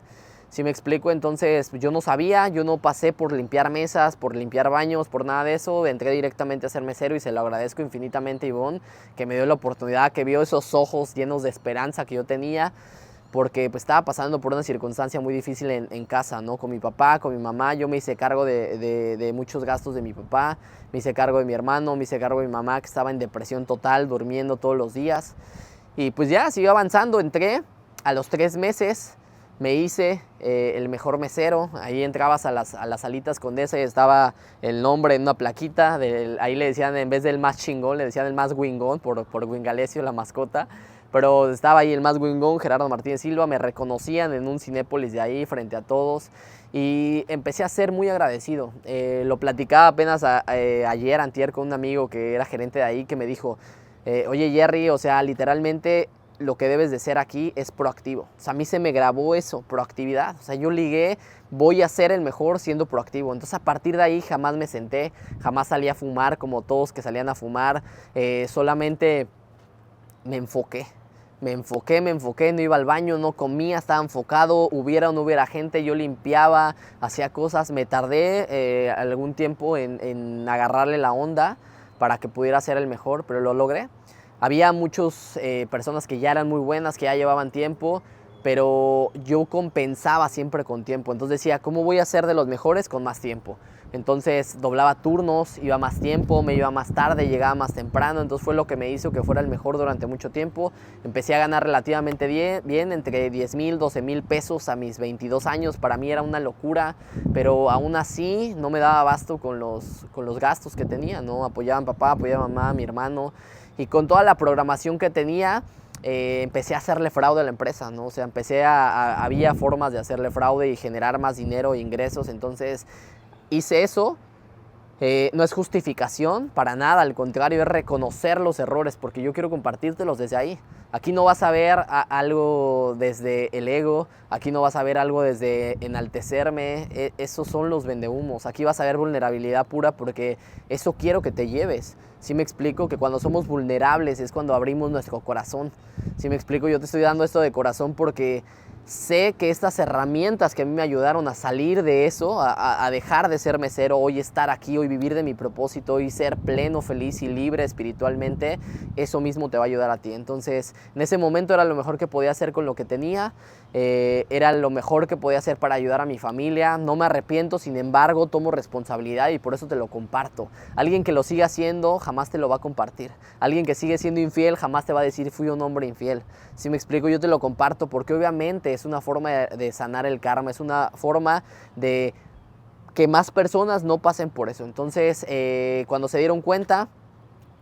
A: Si me explico, entonces yo no sabía, yo no pasé por limpiar mesas, por limpiar baños, por nada de eso, entré directamente a ser mesero y se lo agradezco infinitamente a Ivonne, que me dio la oportunidad, que vio esos ojos llenos de esperanza que yo tenía, porque pues estaba pasando por una circunstancia muy difícil en casa, ¿no? Con mi papá, con mi mamá. Yo me hice cargo de muchos gastos de mi papá, me hice cargo de mi hermano, me hice cargo de mi mamá que estaba en depresión total, durmiendo todos los días. Y pues ya siguió avanzando, entré a los 3 meses, me hice el mejor mesero. Ahí entrabas a las salitas Condesa y estaba el nombre en una plaquita. Ahí le decían, en vez del más chingón, le decían el más wingón por Wingalesio, la mascota. Pero estaba ahí el más wingón, Gerardo Martínez Silva. Me reconocían en un Cinépolis de ahí frente a todos. Y empecé a ser muy agradecido. Lo platicaba apenas ayer, antier, con un amigo que era gerente de ahí, que me dijo, oye Jerry, o sea, literalmente lo que debes de ser aquí es proactivo. O sea, a mí se me grabó eso, proactividad. O sea, yo ligué, voy a ser el mejor siendo proactivo. Entonces, a partir de ahí jamás me senté, jamás salí a fumar como todos que salían a fumar. Solamente me enfoqué. Me enfoqué, no iba al baño, no comía, estaba enfocado, hubiera o no hubiera gente, yo limpiaba, hacía cosas. Me tardé algún tiempo en agarrarle la onda para que pudiera ser el mejor, pero lo logré. Había muchas personas que ya eran muy buenas, que ya llevaban tiempo, pero yo compensaba siempre con tiempo. Entonces decía, ¿cómo voy a ser de los mejores con más tiempo? Entonces doblaba turnos, iba más tiempo, me iba más tarde, llegaba más temprano. Entonces fue lo que me hizo que fuera el mejor durante mucho tiempo. Empecé a ganar relativamente bien, entre 10,000, 12,000 pesos a mis 22 años. Para mí era una locura, pero aún así no me daba abasto con los gastos que tenía, ¿no? Apoyaba a mi papá, apoyaba a mi mamá, a mi hermano. Y con toda la programación que tenía, empecé a hacerle fraude a la empresa, ¿no? O sea, había formas de hacerle fraude y generar más dinero e ingresos. Entonces hice eso. No es justificación para nada, al contrario, es reconocer los errores, porque yo quiero compartírtelos desde ahí. Aquí no vas a ver algo desde el ego, aquí no vas a ver algo desde enaltecerme, esos son los vendehumos. Aquí vas a ver vulnerabilidad pura, porque eso quiero que te lleves. ¿Sí me explico? Que cuando somos vulnerables es cuando abrimos nuestro corazón. ¿Sí me explico? Yo te estoy dando esto de corazón porque sé que estas herramientas que a mí me ayudaron a salir de eso, a dejar de ser mesero, hoy estar aquí, hoy vivir de mi propósito, hoy ser pleno, feliz y libre espiritualmente, eso mismo te va a ayudar a ti. Entonces, en ese momento era lo mejor que podía hacer con lo que tenía, era lo mejor que podía hacer para ayudar a mi familia. No me arrepiento, sin embargo, tomo responsabilidad y por eso te lo comparto. Alguien que lo siga haciendo jamás te lo va a compartir. Alguien que sigue siendo infiel jamás te va a decir fui un hombre infiel. Si me explico, yo te lo comparto porque obviamente es una forma de sanar el karma, es una forma de que más personas no pasen por eso. Entonces, cuando se dieron cuenta,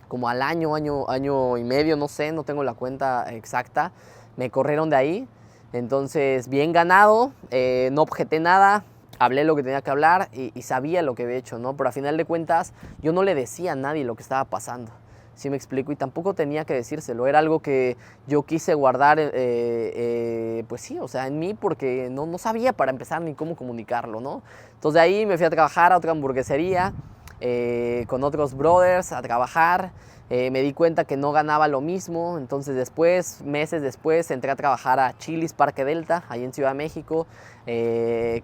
A: como al año y medio, no sé, no tengo la cuenta exacta, me corrieron de ahí. Entonces, bien ganado, no objeté nada, hablé lo que tenía que hablar y sabía lo que había hecho, ¿no? Pero a final de cuentas, yo no le decía a nadie lo que estaba pasando. ¿Sí me explico? Y tampoco tenía que decírselo, era algo que yo quise guardar, pues sí, o sea, en mí, porque no sabía para empezar ni cómo comunicarlo, ¿no? Entonces de ahí me fui a trabajar a otra hamburguesería, con otros brothers, a trabajar. Me di cuenta que no ganaba lo mismo, entonces meses después, entré a trabajar a Chili's Parque Delta, ahí en Ciudad de México,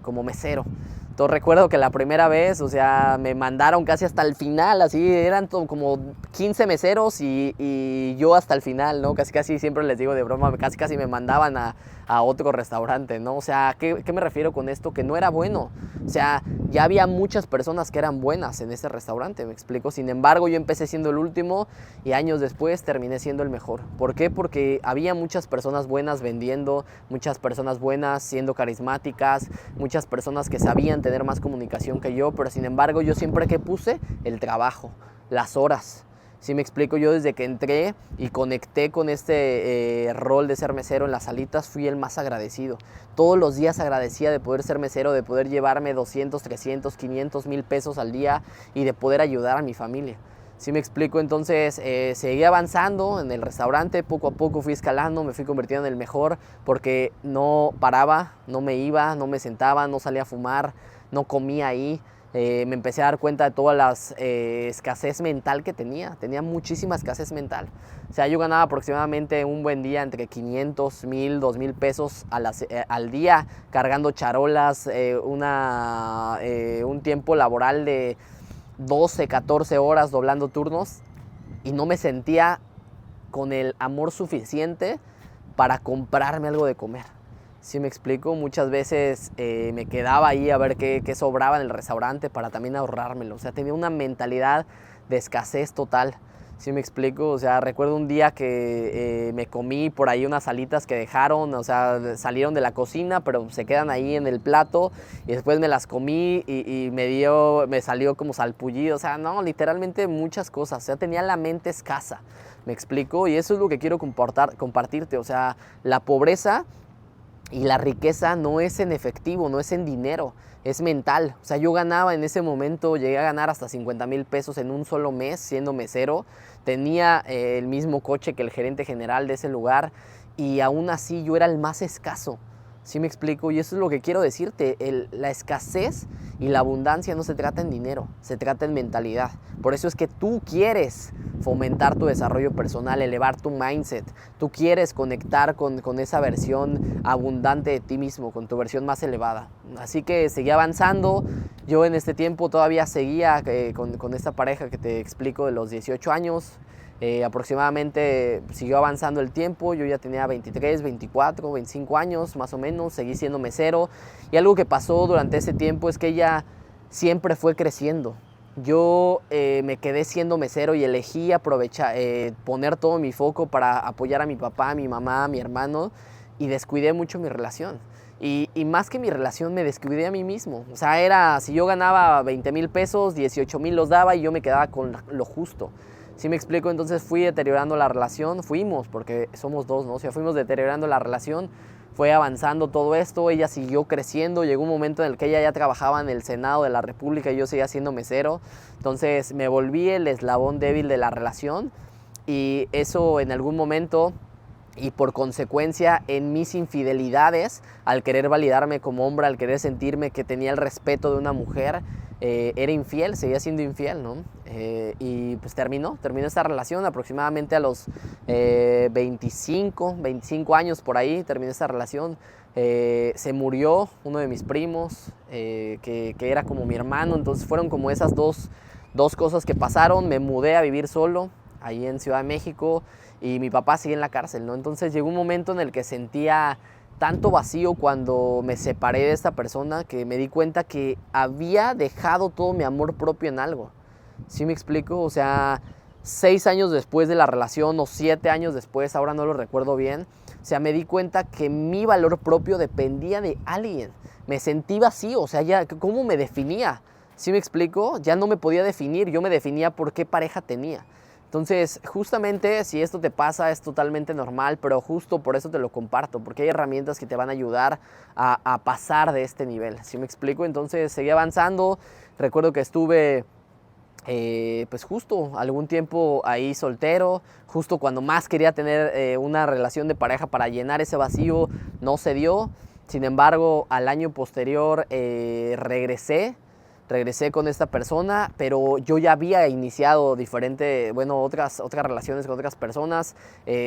A: como mesero. Entonces recuerdo que la primera vez, o sea, me mandaron casi hasta el final, así, eran como 15 meseros y yo hasta el final, ¿no? Casi siempre les digo de broma, casi me mandaban a otro restaurante, ¿no? O sea, ¿qué me refiero con esto? Que no era bueno. O sea, ya había muchas personas que eran buenas en ese restaurante, ¿me explico? Sin embargo, yo empecé siendo el último y años después terminé siendo el mejor. ¿Por qué? Porque había muchas personas buenas vendiendo, muchas personas buenas siendo carismáticas, muchas personas que sabían tener más comunicación que yo, pero sin embargo yo siempre que puse el trabajo, las horas. ¿Sí me explico? Yo desde que entré y conecté con este rol de ser mesero en las salitas, fui el más agradecido. Todos los días agradecía de poder ser mesero, de poder llevarme 200, 300, 500, 1,000 pesos al día y de poder ayudar a mi familia. ¿Sí me explico? Entonces seguí avanzando en el restaurante, poco a poco fui escalando, me fui convirtiendo en el mejor porque no paraba, no me iba, no me sentaba, no salía a fumar, no comía ahí. Me empecé a dar cuenta de toda la escasez mental que tenía muchísima escasez mental. O sea, yo ganaba aproximadamente un buen día entre 500, 1,000, 2,000 pesos al día, cargando charolas, un tiempo laboral de 12, 14 horas doblando turnos y no me sentía con el amor suficiente para comprarme algo de comer. ¿Sí me explico? Muchas veces me quedaba ahí a ver qué sobraba en el restaurante para también ahorrármelo. O sea, tenía una mentalidad de escasez total. ¿Sí me explico? O sea, recuerdo un día que me comí por ahí unas alitas que dejaron, o sea, salieron de la cocina, pero se quedan ahí en el plato y después me las comí y me salió como salpullido, o sea, no, literalmente muchas cosas, o sea, tenía la mente escasa, ¿me explico? Y eso es lo que quiero compartirte, o sea, la pobreza y la riqueza no es en efectivo, no es en dinero, es mental. O sea, yo ganaba en ese momento, llegué a ganar hasta 50,000 pesos en un solo mes siendo mesero. Tenía el mismo coche que el gerente general de ese lugar y aún así yo era el más escaso. ¿Sí me explico? Y eso es lo que quiero decirte. La escasez y la abundancia no se trata en dinero, se trata en mentalidad. Por eso es que tú quieres fomentar tu desarrollo personal, elevar tu mindset. Tú quieres conectar con esa versión abundante de ti mismo, con tu versión más elevada. Así que seguí avanzando. Yo en este tiempo todavía seguía con esta pareja que te explico de los 18 años. Aproximadamente siguió avanzando el tiempo, yo ya tenía 23, 24, 25 años más o menos, seguí siendo mesero y algo que pasó durante ese tiempo es que ella siempre fue creciendo. Yo me quedé siendo mesero y elegí poner todo mi foco para apoyar a mi papá, a mi mamá, a mi hermano y descuidé mucho mi relación. Y más que mi relación me descuidé a mí mismo. O sea, si yo ganaba 20,000 pesos, 18,000 los daba y yo me quedaba con lo justo. ¿Sí me explico? Entonces fui deteriorando la relación, porque somos dos, ¿no? O sea, fuimos deteriorando la relación, fue avanzando todo esto, ella siguió creciendo, llegó un momento en el que ella ya trabajaba en el Senado de la República y yo seguía siendo mesero, entonces me volví el eslabón débil de la relación y eso en algún momento y por consecuencia en mis infidelidades, al querer validarme como hombre, al querer sentirme que tenía el respeto de una mujer, era infiel, seguía siendo infiel, ¿no? Y pues terminó esta relación aproximadamente a los 25 años por ahí, terminó esta relación. Se murió uno de mis primos, que era como mi hermano, entonces fueron como esas dos cosas que pasaron. Me mudé a vivir solo, ahí en Ciudad de México, y mi papá sigue en la cárcel, ¿no? Entonces llegó un momento en el que sentía tanto vacío cuando me separé de esta persona que me di cuenta que había dejado todo mi amor propio en algo. ¿Sí me explico? O sea, 6 años después de la relación o 7 años después, ahora no lo recuerdo bien, o sea, me di cuenta que mi valor propio dependía de alguien. Me sentí vacío, o sea, ya, ¿cómo me definía? ¿Sí me explico? Ya no me podía definir, yo me definía por qué pareja tenía. Entonces, justamente si esto te pasa es totalmente normal, pero justo por eso te lo comparto, porque hay herramientas que te van a ayudar a pasar de este nivel. ¿Sí me explico? Entonces, seguí avanzando. Recuerdo que estuve pues justo algún tiempo ahí soltero, justo cuando más quería tener una relación de pareja para llenar ese vacío, no se dio. Sin embargo, al año posterior regresé con esta persona, pero yo ya había iniciado otras relaciones con otras personas,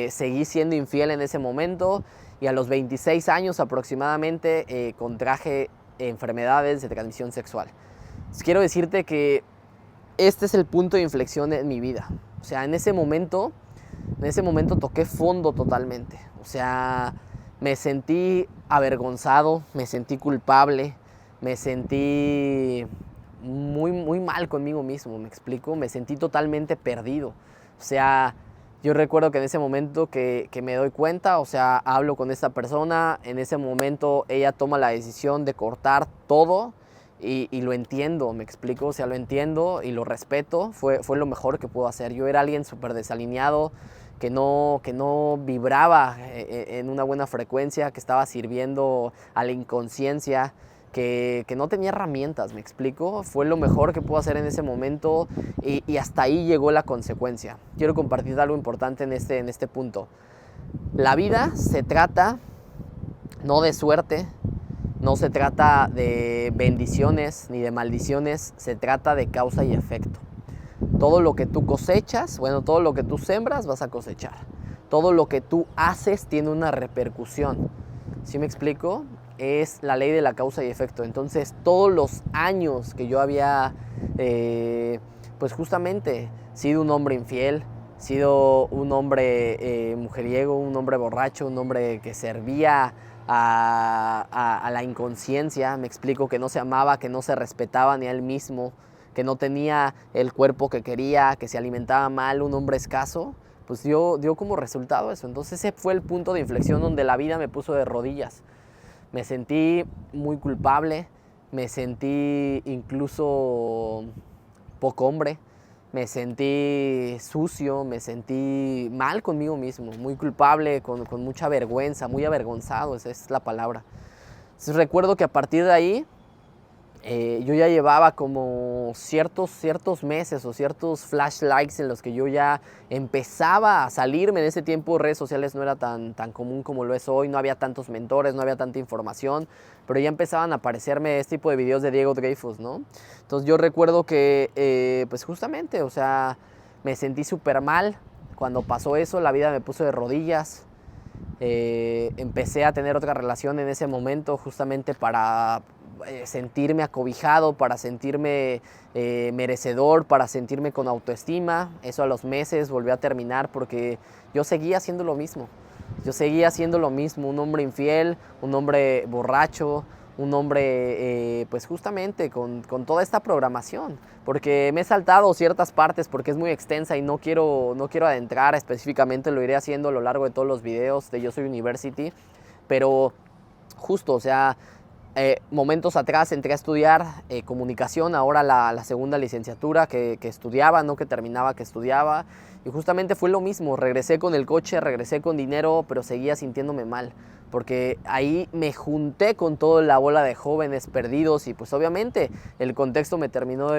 A: seguí siendo infiel en ese momento y a los 26 años aproximadamente contraje enfermedades de transmisión sexual. Entonces, quiero decirte que este es el punto de inflexión en mi vida. O sea, en ese momento toqué fondo totalmente. O sea, me sentí avergonzado, me sentí culpable, me sentí muy, muy mal conmigo mismo, ¿me explico? Me sentí totalmente perdido. O sea, yo recuerdo que en ese momento que me doy cuenta, o sea, hablo con esta persona, en ese momento ella toma la decisión de cortar todo y lo entiendo, ¿me explico? O sea, lo entiendo y lo respeto, fue lo mejor que puedo hacer. Yo era alguien súper desalineado, que no vibraba en una buena frecuencia, que estaba sirviendo a la inconsciencia, que no tenía herramientas, ¿me explico? Fue lo mejor que pude hacer en ese momento y hasta ahí llegó la consecuencia. Quiero compartir algo importante en este punto. La vida se trata no de suerte, no se trata de bendiciones ni de maldiciones, se trata de causa y efecto. Todo lo que tú cosechas, todo lo que tú sembras vas a cosechar. Todo lo que tú haces tiene una repercusión. ¿Sí me explico? Es la ley de la causa y efecto. Entonces, todos los años que yo había, pues justamente, sido un hombre infiel, sido un hombre mujeriego, un hombre borracho, un hombre que servía a la inconsciencia, me explico, que no se amaba, que no se respetaba ni a él mismo, que no tenía el cuerpo que quería, que se alimentaba mal, un hombre escaso, pues dio como resultado eso. Entonces ese fue el punto de inflexión donde la vida me puso de rodillas. Me sentí muy culpable, me sentí incluso poco hombre, me sentí sucio, me sentí mal conmigo mismo, muy culpable, con mucha vergüenza, muy avergonzado, esa es la palabra. Entonces recuerdo que a partir de ahí yo ya llevaba como ciertos meses o ciertos flashlights en los que yo ya empezaba a salirme. En ese tiempo redes sociales no era tan común como lo es hoy, no había tantos mentores, no había tanta información, pero ya empezaban a aparecerme este tipo de videos de Diego Dreyfus, ¿no? Entonces yo recuerdo que pues justamente, o sea, me sentí súper mal cuando pasó eso, la vida me puso de rodillas. Empecé a tener otra relación en ese momento justamente para sentirme acobijado, para sentirme merecedor, para sentirme con autoestima. Eso a los meses volvió a terminar porque yo seguía haciendo lo mismo. Yo seguía haciendo lo mismo, un hombre infiel, un hombre borracho, un hombre pues justamente con toda esta programación, porque me he saltado ciertas partes porque es muy extensa y no quiero adentrar específicamente, lo iré haciendo a lo largo de todos los videos de Yo Soy University, pero justo, o sea, momentos atrás entré a estudiar comunicación, ahora la segunda licenciatura que estudiaba, no que terminaba, que estudiaba, y justamente fue lo mismo, regresé con el coche, regresé con dinero, pero seguía sintiéndome mal, porque ahí me junté con toda la bola de jóvenes perdidos y pues obviamente el contexto me terminó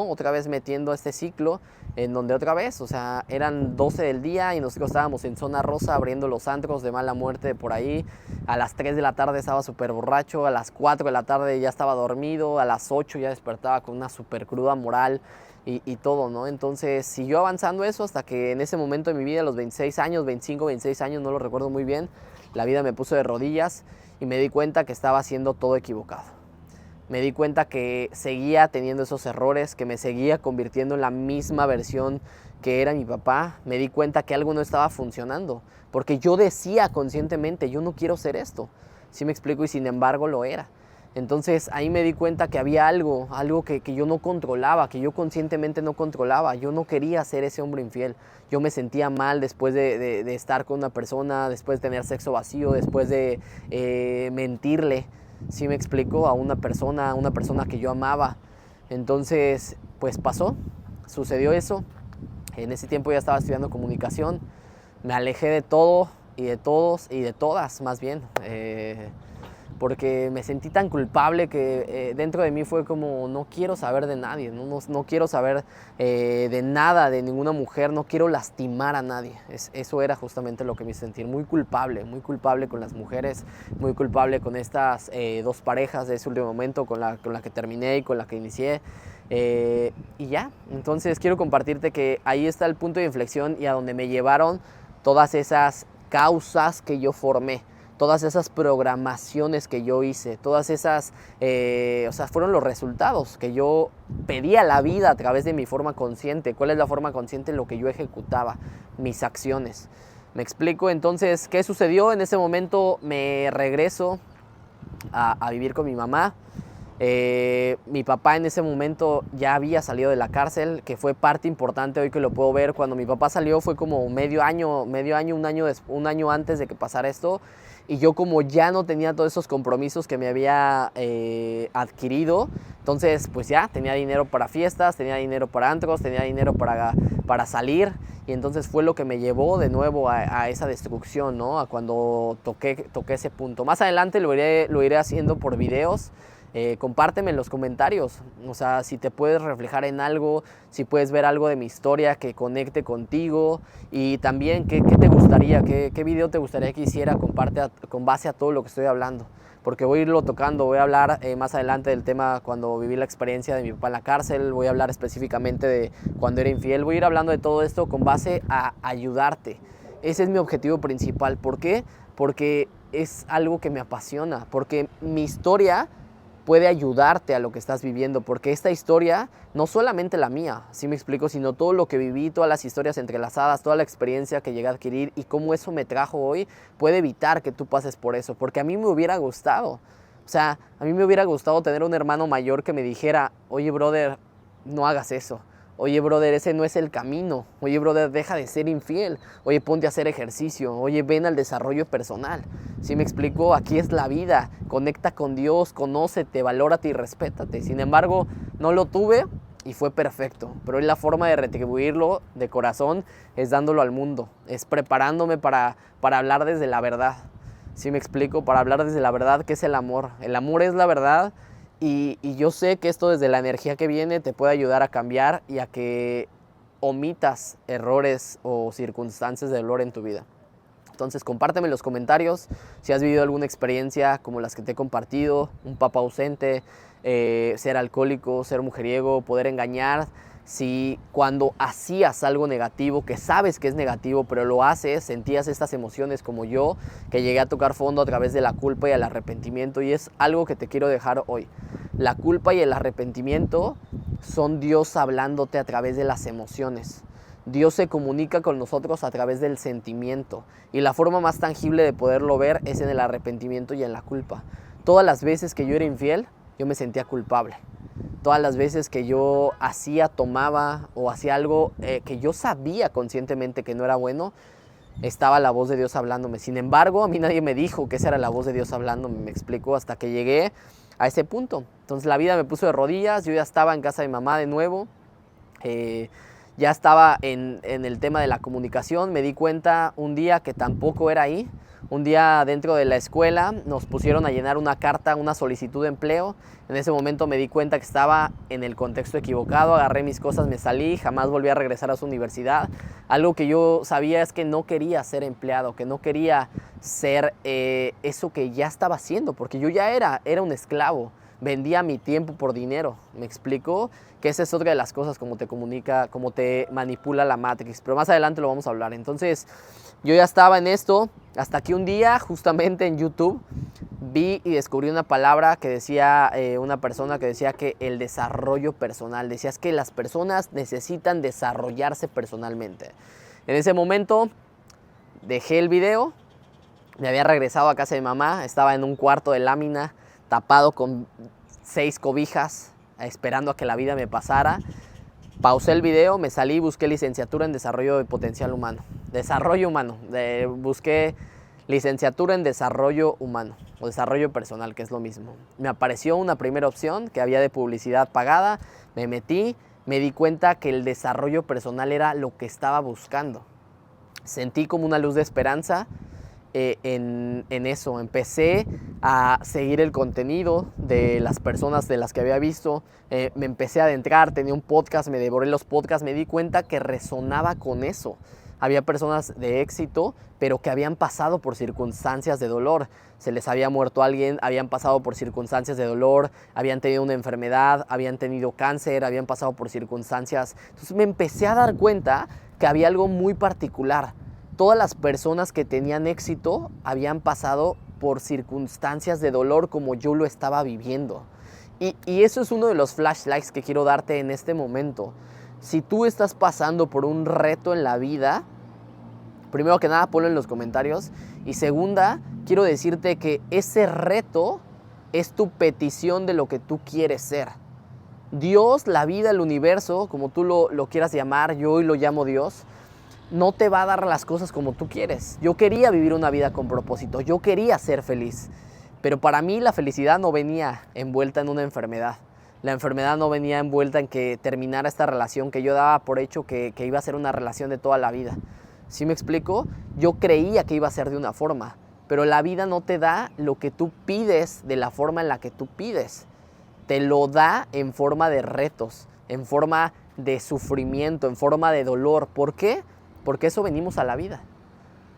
A: otra vez metiendo a este ciclo en donde otra vez, o sea, eran 12 del día y nosotros estábamos en zona rosa abriendo los antros de mala muerte por ahí. A las 3 de la tarde estaba súper borracho, a las 4 de la tarde ya estaba dormido, a las 8 ya despertaba con una súper cruda moral y todo, ¿no? Entonces siguió avanzando eso hasta que en ese momento de mi vida, a los 26 años, 25, 26 años, no lo recuerdo muy bien, la vida me puso de rodillas y me di cuenta que estaba haciendo todo equivocado. Me di cuenta que seguía teniendo esos errores, que me seguía convirtiendo en la misma versión que era mi papá. Me di cuenta que algo no estaba funcionando, porque yo decía conscientemente, yo no quiero ser esto. ¿Sí me explico? Y sin embargo lo era. Entonces ahí me di cuenta que había algo que yo no controlaba, que yo conscientemente no controlaba. Yo no quería ser ese hombre infiel. Yo me sentía mal después de estar con una persona, después de tener sexo vacío, después de mentirle. ¿Sí me explico? A una persona que yo amaba. Entonces, pues pasó, sucedió eso. En ese tiempo ya estaba estudiando comunicación. Me alejé de todo y de todos y de todas, más bien. Porque me sentí tan culpable que dentro de mí fue como, no quiero saber de nadie, no quiero saber de nada, de ninguna mujer, no quiero lastimar a nadie. Eso era justamente lo que me hizo sentir, muy culpable con las mujeres, muy culpable con estas dos parejas de ese último momento, con la que terminé y con la que inicié. Y ya, entonces quiero compartirte que ahí está el punto de inflexión y a donde me llevaron todas esas causas que yo formé. Todas esas programaciones que yo hice, todas esas, o sea, fueron los resultados que yo pedía a la vida a través de mi forma consciente. ¿Cuál es la forma consciente? Lo que yo ejecutaba, mis acciones. ¿Me explico? Entonces, ¿qué sucedió? En ese momento me regreso a vivir con mi mamá. Mi papá en ese momento ya había salido de la cárcel, que fue parte importante hoy que lo puedo ver. Cuando mi papá salió fue como un año antes de que pasara esto. Y yo como ya no tenía todos esos compromisos que me había adquirido, entonces pues ya tenía dinero para fiestas, tenía dinero para antros, tenía dinero para salir. Y entonces fue lo que me llevó de nuevo a esa destrucción, ¿no? A cuando toqué ese punto. Más adelante lo iré haciendo por videos. Compárteme en los comentarios, o sea, si te puedes reflejar en algo, si puedes ver algo de mi historia que conecte contigo y también qué te gustaría, qué video te gustaría que hiciera con base a todo lo que estoy hablando, porque voy a irlo tocando, voy a hablar más adelante del tema cuando viví la experiencia de mi papá en la cárcel, voy a hablar específicamente de cuando era infiel, voy a ir hablando de todo esto con base a ayudarte. Ese es mi objetivo principal. ¿Por qué? Porque es algo que me apasiona, porque mi historia puede ayudarte a lo que estás viviendo, porque esta historia, no solamente la mía, ¿sí me explico?, sino todo lo que viví, todas las historias entrelazadas, toda la experiencia que llegué a adquirir y cómo eso me trajo hoy, puede evitar que tú pases por eso, porque a mí me hubiera gustado, O sea, a mí me hubiera gustado tener un hermano mayor que me dijera, oye, brother, no hagas eso. Oye, brother, ese no es el camino. Oye, brother, deja de ser infiel. Oye, ponte a hacer ejercicio. Oye, ven al desarrollo personal. ¿Sí me explico? Aquí es la vida. Conecta con Dios, conócete, valórate y respétate. Sin embargo, no lo tuve y fue perfecto. Pero hoy la forma de retribuirlo de corazón es dándolo al mundo. Es preparándome para hablar desde la verdad. ¿Sí me explico? Para hablar desde la verdad, que es el amor. El amor es la verdad. Y yo sé que esto desde la energía que viene te puede ayudar a cambiar y a que omitas errores o circunstancias de dolor en tu vida. Entonces compárteme en los comentarios si has vivido alguna experiencia como las que te he compartido, un papá ausente, ser alcohólico, ser mujeriego, poder engañar. Si cuando hacías algo negativo, que sabes que es negativo, pero lo haces, sentías estas emociones como yo, que llegué a tocar fondo a través de la culpa y el arrepentimiento, y es algo que te quiero dejar hoy. La culpa y el arrepentimiento son Dios hablándote a través de las emociones. Dios se comunica con nosotros a través del sentimiento, y la forma más tangible de poderlo ver es en el arrepentimiento y en la culpa. Todas las veces que yo era infiel, yo me sentía culpable. Todas las veces que yo tomaba o hacía algo que yo sabía conscientemente que no era bueno, estaba la voz de Dios hablándome. Sin embargo, a mí nadie me dijo que esa era la voz de Dios hablándome, me explico, hasta que llegué a ese punto. Entonces la vida me puso de rodillas, yo ya estaba en casa de mi mamá de nuevo, ya estaba en el tema de la comunicación. Me di cuenta un día que tampoco era ahí. Un día dentro de la escuela nos pusieron a llenar una carta, una solicitud de empleo. En ese momento me di cuenta que estaba en el contexto equivocado, agarré mis cosas, me salí, jamás volví a regresar a su universidad. Algo que yo sabía es que no quería ser empleado, que no quería ser eso que ya estaba haciendo, porque yo ya era un esclavo. Vendía mi tiempo por dinero, ¿me explico? Que esa es otra de las cosas como te comunica, como te manipula la Matrix, pero más adelante lo vamos a hablar. Entonces, yo ya estaba en esto, hasta que un día, justamente en YouTube, vi y descubrí una palabra que decía, una persona que decía que el desarrollo personal, decías que las personas necesitan desarrollarse personalmente. En ese momento, dejé el video, me había regresado a casa de mamá, estaba en un cuarto de lámina, tapado con 6 cobijas, esperando a que la vida me pasara. Pausé el video, me salí y busqué licenciatura en desarrollo de potencial humano. Desarrollo humano. Busqué licenciatura en desarrollo humano o desarrollo personal, que es lo mismo. Me apareció una primera opción que había de publicidad pagada, me metí, me di cuenta que el desarrollo personal era lo que estaba buscando. Sentí como una luz de esperanza. En eso empecé a seguir el contenido de las personas de las que había visto, me empecé a adentrar, tenía un podcast, me devoré los podcasts, me di cuenta que resonaba con eso. Había personas de éxito, pero que habían pasado por circunstancias de dolor. Se les había muerto alguien, habían pasado por circunstancias de dolor, habían tenido una enfermedad, habían tenido cáncer, habían pasado por circunstancias. Entonces me empecé a dar cuenta que había algo muy particular. Todas las personas que tenían éxito habían pasado por circunstancias de dolor como yo lo estaba viviendo. Y eso es uno de los flashlights que quiero darte en este momento. Si tú estás pasando por un reto en la vida, primero que nada ponlo en los comentarios. Y segunda, quiero decirte que ese reto es tu petición de lo que tú quieres ser. Dios, la vida, el universo, como tú lo quieras llamar, yo hoy lo llamo Dios, no te va a dar las cosas como tú quieres. Yo quería vivir una vida con propósito, yo quería ser feliz, pero para mí la felicidad no venía envuelta en una enfermedad. La enfermedad no venía envuelta en que terminara esta relación que yo daba por hecho que iba a ser una relación de toda la vida. ¿Sí me explico? Yo creía que iba a ser de una forma, pero la vida no te da lo que tú pides de la forma en la que tú pides. Te lo da en forma de retos, en forma de sufrimiento, en forma de dolor. ¿Por qué? Porque eso venimos a la vida.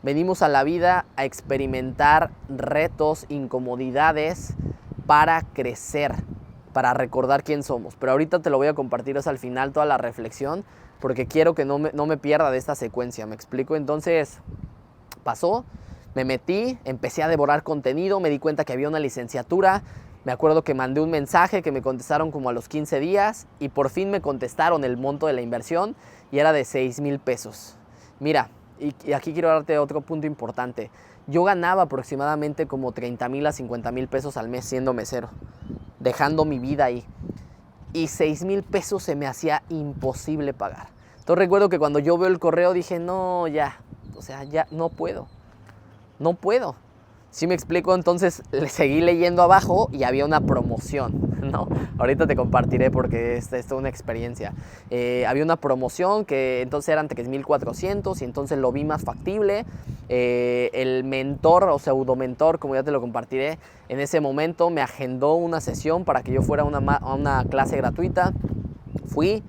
A: Venimos a la vida a experimentar retos, incomodidades para crecer, para recordar quién somos. Pero ahorita te lo voy a compartir al final toda la reflexión, porque quiero que no me pierda de esta secuencia, ¿me explico? Entonces pasó, me metí, empecé a devorar contenido, me di cuenta que había una licenciatura. Me acuerdo que mandé un mensaje que me contestaron como a los 15 días y por fin me contestaron el monto de la inversión y era de 6,000 pesos. Mira, y aquí quiero darte otro punto importante. Yo ganaba aproximadamente como 30,000 a 50,000 pesos al mes siendo mesero, dejando mi vida ahí. Y 6,000 pesos se me hacía imposible pagar. Entonces recuerdo que cuando yo veo el correo dije, no, ya, o sea, ya no puedo. No puedo. ¿Sí me explico? Entonces le seguí leyendo abajo y había una promoción, ¿no? Ahorita te compartiré porque es toda una experiencia. Había una promoción que entonces eran 3,400 y entonces lo vi más factible. El mentor o pseudomentor, como ya te lo compartiré, en ese momento me agendó una sesión para que yo fuera a una clase gratuita. Fui.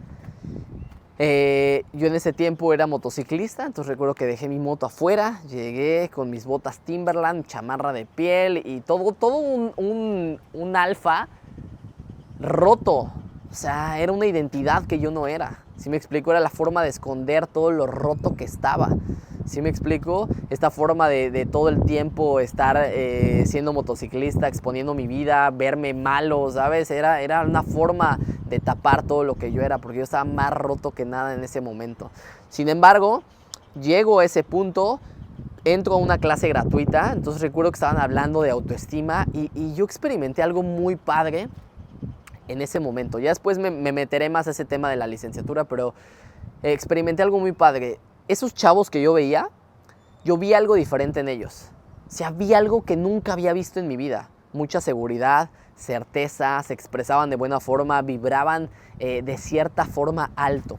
A: Yo en ese tiempo era motociclista, entonces recuerdo que dejé mi moto afuera, llegué con mis botas Timberland, chamarra de piel y todo un alfa roto. O sea, era una identidad que yo no era. ¿Sí me explico? Era la forma de esconder todo lo roto que estaba. ¿Sí me explico? Esta forma de todo el tiempo estar siendo motociclista, exponiendo mi vida, verme malo, ¿sabes? Era una forma de tapar todo lo que yo era, porque yo estaba más roto que nada en ese momento. Sin embargo, llego a ese punto, entro a una clase gratuita, entonces recuerdo que estaban hablando de autoestima y yo experimenté algo muy padre en ese momento. Ya después me meteré más a ese tema de la licenciatura, pero experimenté algo muy padre. Esos chavos que yo vi algo diferente en ellos. O sea, vi algo que nunca había visto en mi vida. Mucha seguridad, certeza, se expresaban de buena forma, vibraban de cierta forma alto.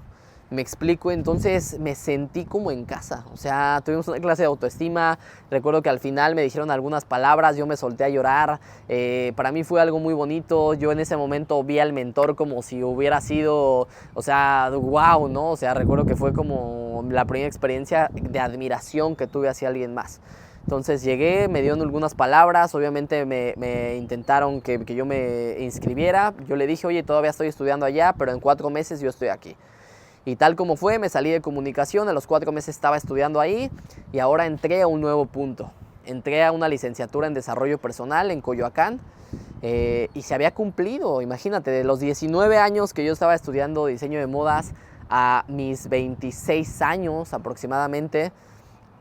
A: Me explico, entonces me sentí como en casa. O sea, tuvimos una clase de autoestima. Recuerdo que al final me dijeron algunas palabras, yo me solté a llorar. Para mí fue algo muy bonito. Yo en ese momento vi al mentor como si hubiera sido, o sea, wow, ¿no? O sea, recuerdo que fue como la primera experiencia de admiración que tuve hacia alguien más. Entonces llegué, me dieron algunas palabras, obviamente me intentaron que yo me inscribiera. Yo le dije, oye, todavía estoy estudiando allá, pero en 4 meses yo estoy aquí. Y tal como fue, me salí de comunicación, a los 4 meses estaba estudiando ahí y ahora entré a un nuevo punto. Entré a una licenciatura en desarrollo personal en Coyoacán y se había cumplido, imagínate, de los 19 años que yo estaba estudiando diseño de modas a mis 26 años aproximadamente,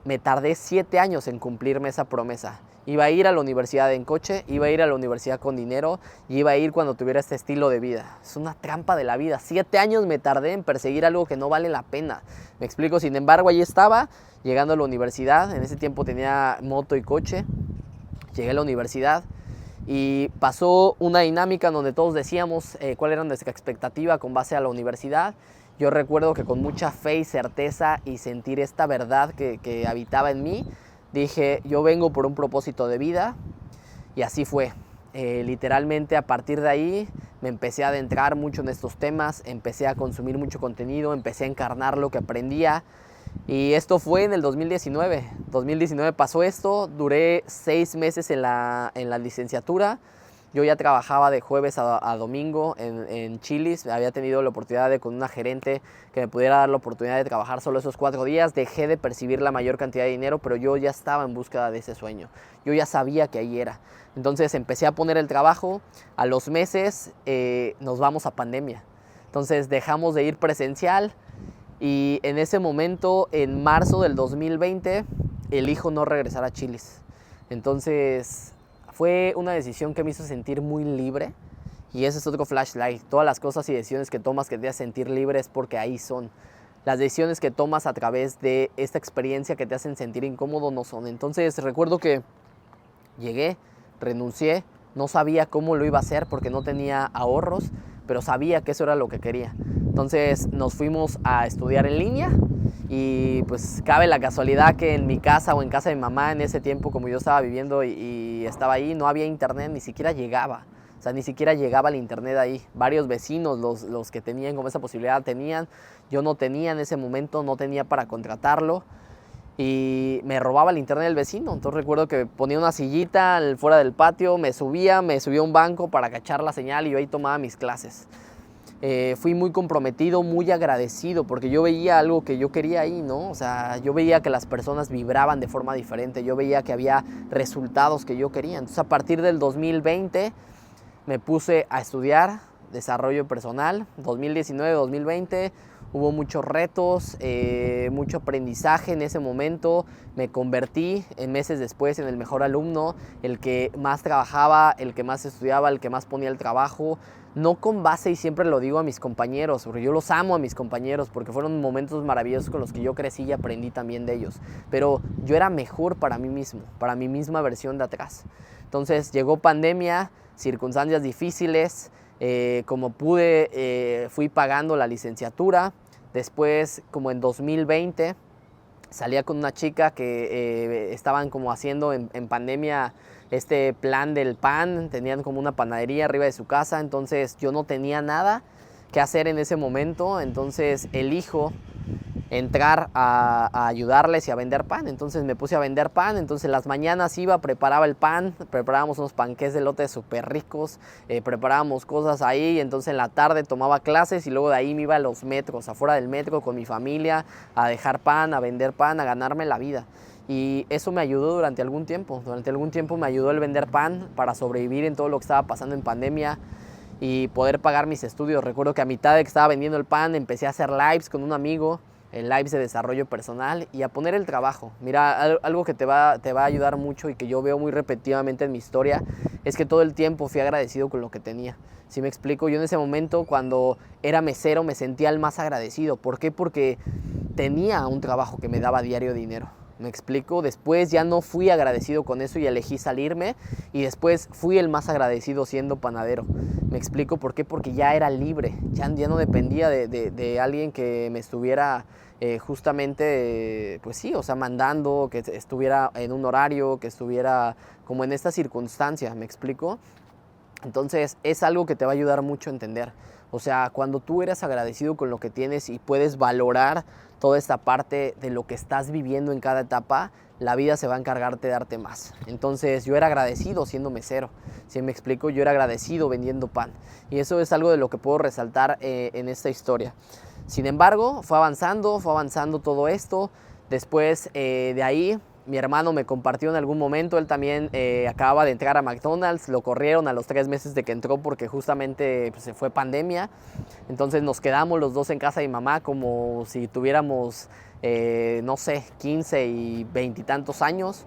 A: me tardé 7 años en cumplirme esa promesa. Iba a ir a la universidad en coche, iba a ir a la universidad con dinero y iba a ir cuando tuviera este estilo de vida. Es una trampa de la vida. 7 años me tardé en perseguir algo que no vale la pena. Me explico, sin embargo, ahí estaba, llegando a la universidad. En ese tiempo tenía moto y coche. Llegué a la universidad y pasó una dinámica en donde todos decíamos cuál era nuestra expectativa con base a la universidad. Yo recuerdo que con mucha fe y certeza y sentir esta verdad que habitaba en mí, dije, yo vengo por un propósito de vida y así fue. Literalmente a partir de ahí me empecé a adentrar mucho en estos temas, empecé a consumir mucho contenido, empecé a encarnar lo que aprendía y esto fue en el 2019. 2019 pasó esto, duré 6 meses en la licenciatura. Yo ya trabajaba de jueves a domingo en Chili's. Había tenido la oportunidad con una gerente que me pudiera dar la oportunidad de trabajar solo esos 4 días. Dejé de percibir la mayor cantidad de dinero, pero yo ya estaba en búsqueda de ese sueño. Yo ya sabía que ahí era. Entonces empecé a poner el trabajo. A los meses nos vamos a pandemia. Entonces dejamos de ir presencial y en ese momento, en marzo del 2020, elijo no regresar a Chili's. Entonces fue una decisión que me hizo sentir muy libre y ese es otro flashlight. Todas las cosas y decisiones que tomas que te hacen sentir libre es porque ahí son. Las decisiones que tomas a través de esta experiencia que te hacen sentir incómodo no son. Entonces recuerdo que llegué, renuncié, no sabía cómo lo iba a hacer porque no tenía ahorros, pero sabía que eso era lo que quería. Entonces nos fuimos a estudiar en línea. Y pues cabe la casualidad que en mi casa o en casa de mi mamá en ese tiempo, como yo estaba viviendo y estaba ahí, no había internet, ni siquiera llegaba. O sea, ni siquiera llegaba el internet ahí. Varios vecinos, los que tenían como esa posibilidad tenían. Yo no tenía en ese momento, no tenía para contratarlo. Y me robaba el internet del vecino. Entonces recuerdo que ponía una sillita fuera del patio, me subía a un banco para cachar la señal y yo ahí tomaba mis clases. Fui muy comprometido, muy agradecido, porque yo veía algo que yo quería ahí, ¿no? O sea, yo veía que las personas vibraban de forma diferente, yo veía que había resultados que yo quería. Entonces, a partir del 2020 me puse a estudiar desarrollo personal, 2019-2020, hubo muchos retos, mucho aprendizaje en ese momento. Me convertí en meses después en el mejor alumno, el que más trabajaba, el que más estudiaba, el que más ponía el trabajo. No con base, y siempre lo digo a mis compañeros, porque yo los amo a mis compañeros, porque fueron momentos maravillosos con los que yo crecí y aprendí también de ellos. Pero yo era mejor para mí mismo, para mi misma versión de atrás. Entonces llegó pandemia, circunstancias difíciles, como pude fui pagando la licenciatura. Después, como en 2020, salía con una chica que estaban como haciendo en pandemia este plan del pan, tenían como una panadería arriba de su casa, entonces yo no tenía nada que hacer en ese momento, entonces elijo entrar a ayudarles y a vender pan. Entonces me puse a vender pan, entonces las mañanas iba, preparaba el pan, preparábamos unos panqués de elote súper ricos, preparábamos cosas ahí, entonces en la tarde tomaba clases y luego de ahí me iba a los metros, afuera del metro con mi familia, a dejar pan, a vender pan, a ganarme la vida. Y eso me ayudó durante algún tiempo me ayudó el vender pan para sobrevivir en todo lo que estaba pasando en pandemia y poder pagar mis estudios. Recuerdo que a mitad de que estaba vendiendo el pan empecé a hacer lives con un amigo, lives de desarrollo personal y a poner el trabajo. Mira, algo que te va a ayudar mucho y que yo veo muy repetidamente en mi historia es que todo el tiempo fui agradecido con lo que tenía. ¿Sí me explico? Yo en ese momento, cuando era mesero, me sentía el más agradecido. ¿Por qué? Porque tenía un trabajo que me daba diario dinero. ¿Me explico? Después ya no fui agradecido con eso y elegí salirme y después fui el más agradecido siendo panadero. ¿Me explico por qué? Porque ya era libre, ya no dependía de alguien que me estuviera justamente, pues sí, o sea, mandando, que estuviera en un horario, que estuviera como en esta circunstancia, ¿me explico? Entonces es algo que te va a ayudar mucho a entender. O sea, cuando tú eres agradecido con lo que tienes y puedes valorar toda esta parte de lo que estás viviendo en cada etapa, la vida se va a encargarte de darte más. Entonces yo era agradecido siendo mesero, ¿sí me explico? Yo era agradecido vendiendo pan. Y eso es algo de lo que puedo resaltar en esta historia. Sin embargo, fue avanzando todo esto. Después de ahí, mi hermano me compartió en algún momento, él también acababa de entrar a McDonald's, lo corrieron a los 3 meses de que entró porque justamente pues, se fue pandemia. Entonces nos quedamos los dos en casa de mi mamá como si tuviéramos, no sé, 15 y 20 y tantos años.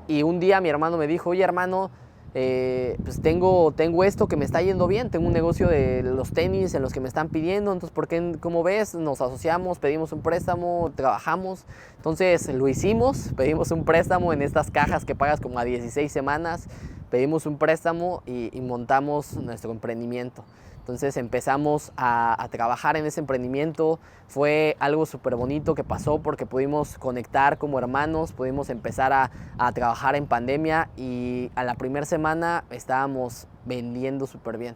A: Y un día mi hermano me dijo, oye hermano, pues tengo esto que me está yendo bien, tengo un negocio de los tenis en los que me están pidiendo, entonces ¿por qué, como ves, nos asociamos, pedimos un préstamo, trabajamos? Entonces lo hicimos, pedimos un préstamo en estas cajas que pagas como a 16 semanas, pedimos un préstamo y montamos nuestro emprendimiento. Entonces empezamos a trabajar en ese emprendimiento. Fue algo súper bonito que pasó porque pudimos conectar como hermanos, pudimos empezar a trabajar en pandemia y a la primera semana estábamos vendiendo súper bien.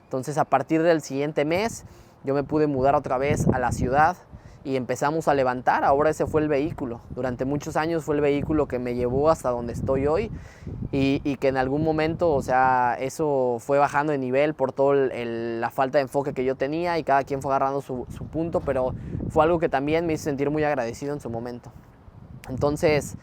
A: Entonces a partir del siguiente mes yo me pude mudar otra vez a la ciudad y empezamos a levantar. Ahora ese fue el vehículo. Durante muchos años fue el vehículo que me llevó hasta donde estoy hoy y que en algún momento, o sea, eso fue bajando de nivel por toda la falta de enfoque que yo tenía y cada quien fue agarrando su punto, pero fue algo que también me hizo sentir muy agradecido en su momento. Entonces,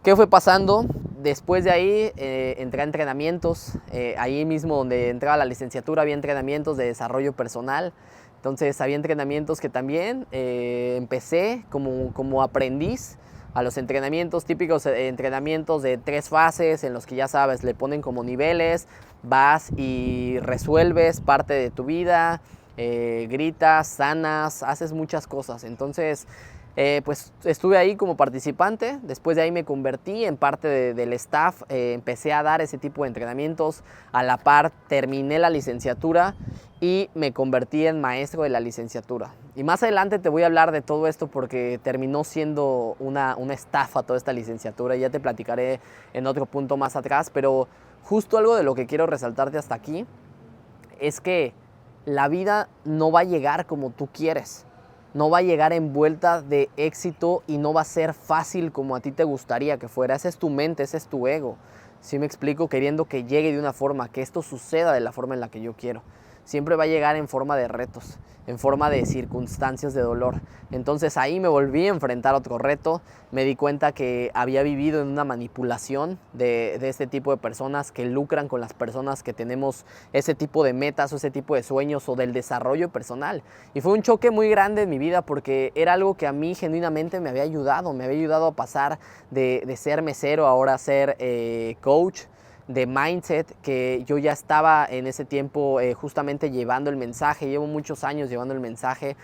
A: ¿qué fue pasando? Después de ahí entré a entrenamientos, ahí mismo donde entraba la licenciatura había entrenamientos de desarrollo personal. Entonces había entrenamientos que también empecé como aprendiz a los entrenamientos típicos, entrenamientos de 3 fases en los que ya sabes, le ponen como niveles, vas y resuelves parte de tu vida, gritas, sanas, haces muchas cosas. Entonces pues estuve ahí como participante, después de ahí me convertí en parte del staff, empecé a dar ese tipo de entrenamientos, a la par terminé la licenciatura y me convertí en maestro de la licenciatura. Y más adelante te voy a hablar de todo esto porque terminó siendo una estafa toda esta licenciatura y ya te platicaré en otro punto más atrás, pero justo algo de lo que quiero resaltarte hasta aquí es que la vida no va a llegar como tú quieres. No va a llegar envuelta de éxito y no va a ser fácil como a ti te gustaría que fuera. Esa es tu mente, ese es tu ego. ¿Sí me explico? Queriendo que llegue de una forma, que esto suceda de la forma en la que yo quiero. siempre va a llegar en forma de retos, en forma de circunstancias de dolor. Entonces ahí me volví a enfrentar a otro reto, me di cuenta que había vivido en una manipulación de este tipo de personas que lucran con las personas que tenemos ese tipo de metas o ese tipo de sueños o del desarrollo personal. Y fue un choque muy grande en mi vida porque era algo que a mí genuinamente me había ayudado a pasar de ser mesero a ahora ser coach de mindset, que yo ya estaba en ese tiempo justamente llevando el mensaje, llevo muchos años llevando el mensaje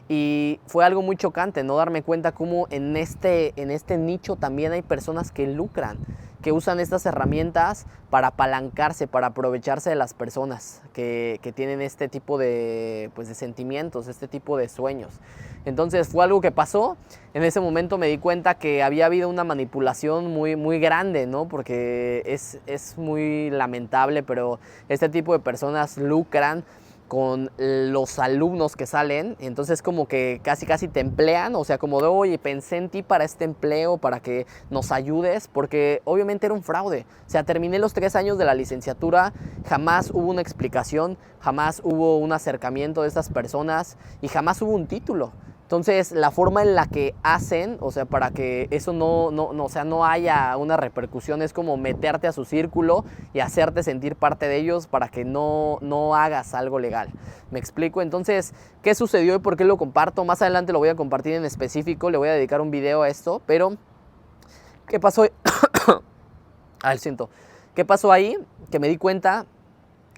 A: y fue algo muy chocante, no darme cuenta cómo en este nicho también hay personas que lucran, que usan estas herramientas para apalancarse, para aprovecharse de las personas que tienen este tipo de sentimientos, este tipo de sueños. Entonces fue algo que pasó. En ese momento me di cuenta que había habido una manipulación muy grande, ¿no? Porque es muy lamentable, pero este tipo de personas lucran con los alumnos que salen, entonces como que casi te emplean, o sea, como de, oye, pensé en ti para este empleo, para que nos ayudes, porque obviamente era un fraude. O sea, terminé los 3 años de la licenciatura, jamás hubo una explicación, jamás hubo un acercamiento de estas personas y jamás hubo un título. Entonces, la forma en la que hacen, o sea, para que eso no haya una repercusión, es como meterte a su círculo y hacerte sentir parte de ellos para que no hagas algo legal. ¿Me explico? Entonces, ¿qué sucedió y por qué lo comparto? Más adelante lo voy a compartir en específico, le voy a dedicar un video a esto, pero ¿qué pasó? Siento. ¿Qué pasó ahí? Que me di cuenta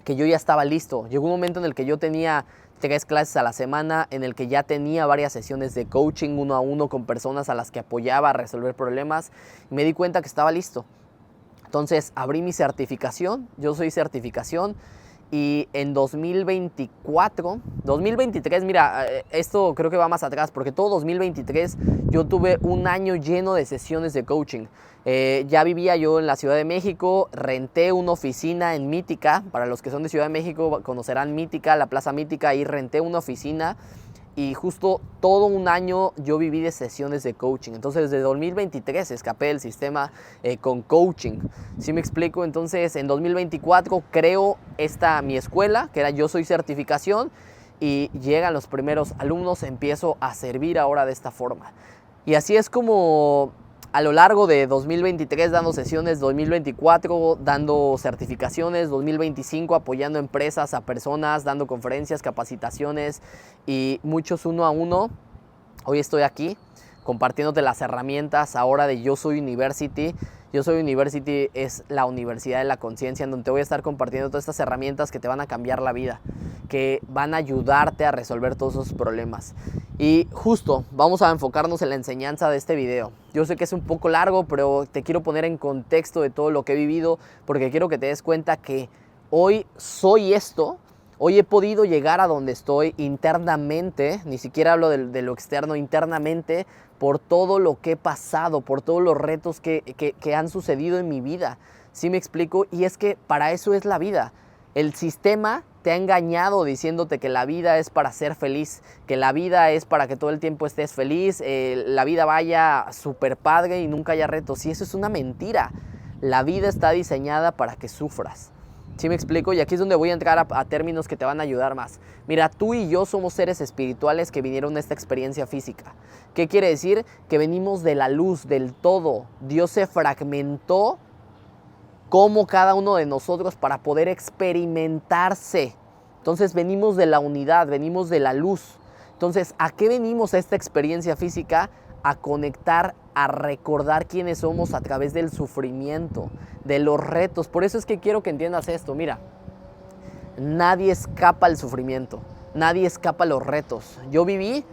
A: que yo ya estaba listo. Llegó un momento en el que yo tenía 3 clases a la semana, en el que ya tenía varias sesiones de coaching 1 a 1 con personas a las que apoyaba a resolver problemas y me di cuenta que estaba listo. Entonces abrí mi certificación, yo soy certificación y en 2023, mira, esto creo que va más atrás porque todo 2023 yo tuve un año lleno de sesiones de coaching. Ya vivía yo en la Ciudad de México, renté una oficina en Mítica, para los que son de Ciudad de México conocerán Mítica, la Plaza Mítica, ahí renté una oficina y justo todo un año yo viví de sesiones de coaching. Entonces desde 2023 escapé del sistema con coaching, ¿sí me explico? Entonces en 2024 creo mi escuela, que era Yo Soy Certificación, y llegan los primeros alumnos, empiezo a servir ahora de esta forma. Y así es como a lo largo de 2023 dando sesiones, 2024 dando certificaciones, 2025 apoyando empresas, a personas, dando conferencias, capacitaciones y muchos 1 a 1. Hoy estoy aquí compartiéndote las herramientas ahora de Yo Soy University. Yo Soy University es la universidad de la conciencia en donde te voy a estar compartiendo todas estas herramientas que te van a cambiar la vida, que van a ayudarte a resolver todos esos problemas. Y justo vamos a enfocarnos en la enseñanza de este video. Yo sé que es un poco largo, pero te quiero poner en contexto de todo lo que he vivido porque quiero que te des cuenta que hoy soy esto. Hoy he podido llegar a donde estoy internamente, ni siquiera hablo de lo externo, internamente, por todo lo que he pasado, por todos los retos que han sucedido en mi vida. ¿Sí me explico? Y es que para eso es la vida. El sistema te ha engañado diciéndote que la vida es para ser feliz, que la vida es para que todo el tiempo estés feliz, la vida vaya súper padre y nunca haya retos. Y eso es una mentira. La vida está diseñada para que sufras. ¿Sí me explico? Y aquí es donde voy a entrar a términos que te van a ayudar más. Mira, tú y yo somos seres espirituales que vinieron a esta experiencia física. ¿Qué quiere decir? Que venimos de la luz, del todo. Dios se fragmentó como cada uno de nosotros para poder experimentarse. Entonces venimos de la unidad, venimos de la luz. Entonces, ¿a qué venimos a esta experiencia física? A conectar, a recordar quiénes somos a través del sufrimiento, de los retos. Por eso es que quiero que entiendas esto. Mira, nadie escapa al sufrimiento, nadie escapa a los retos. Yo viví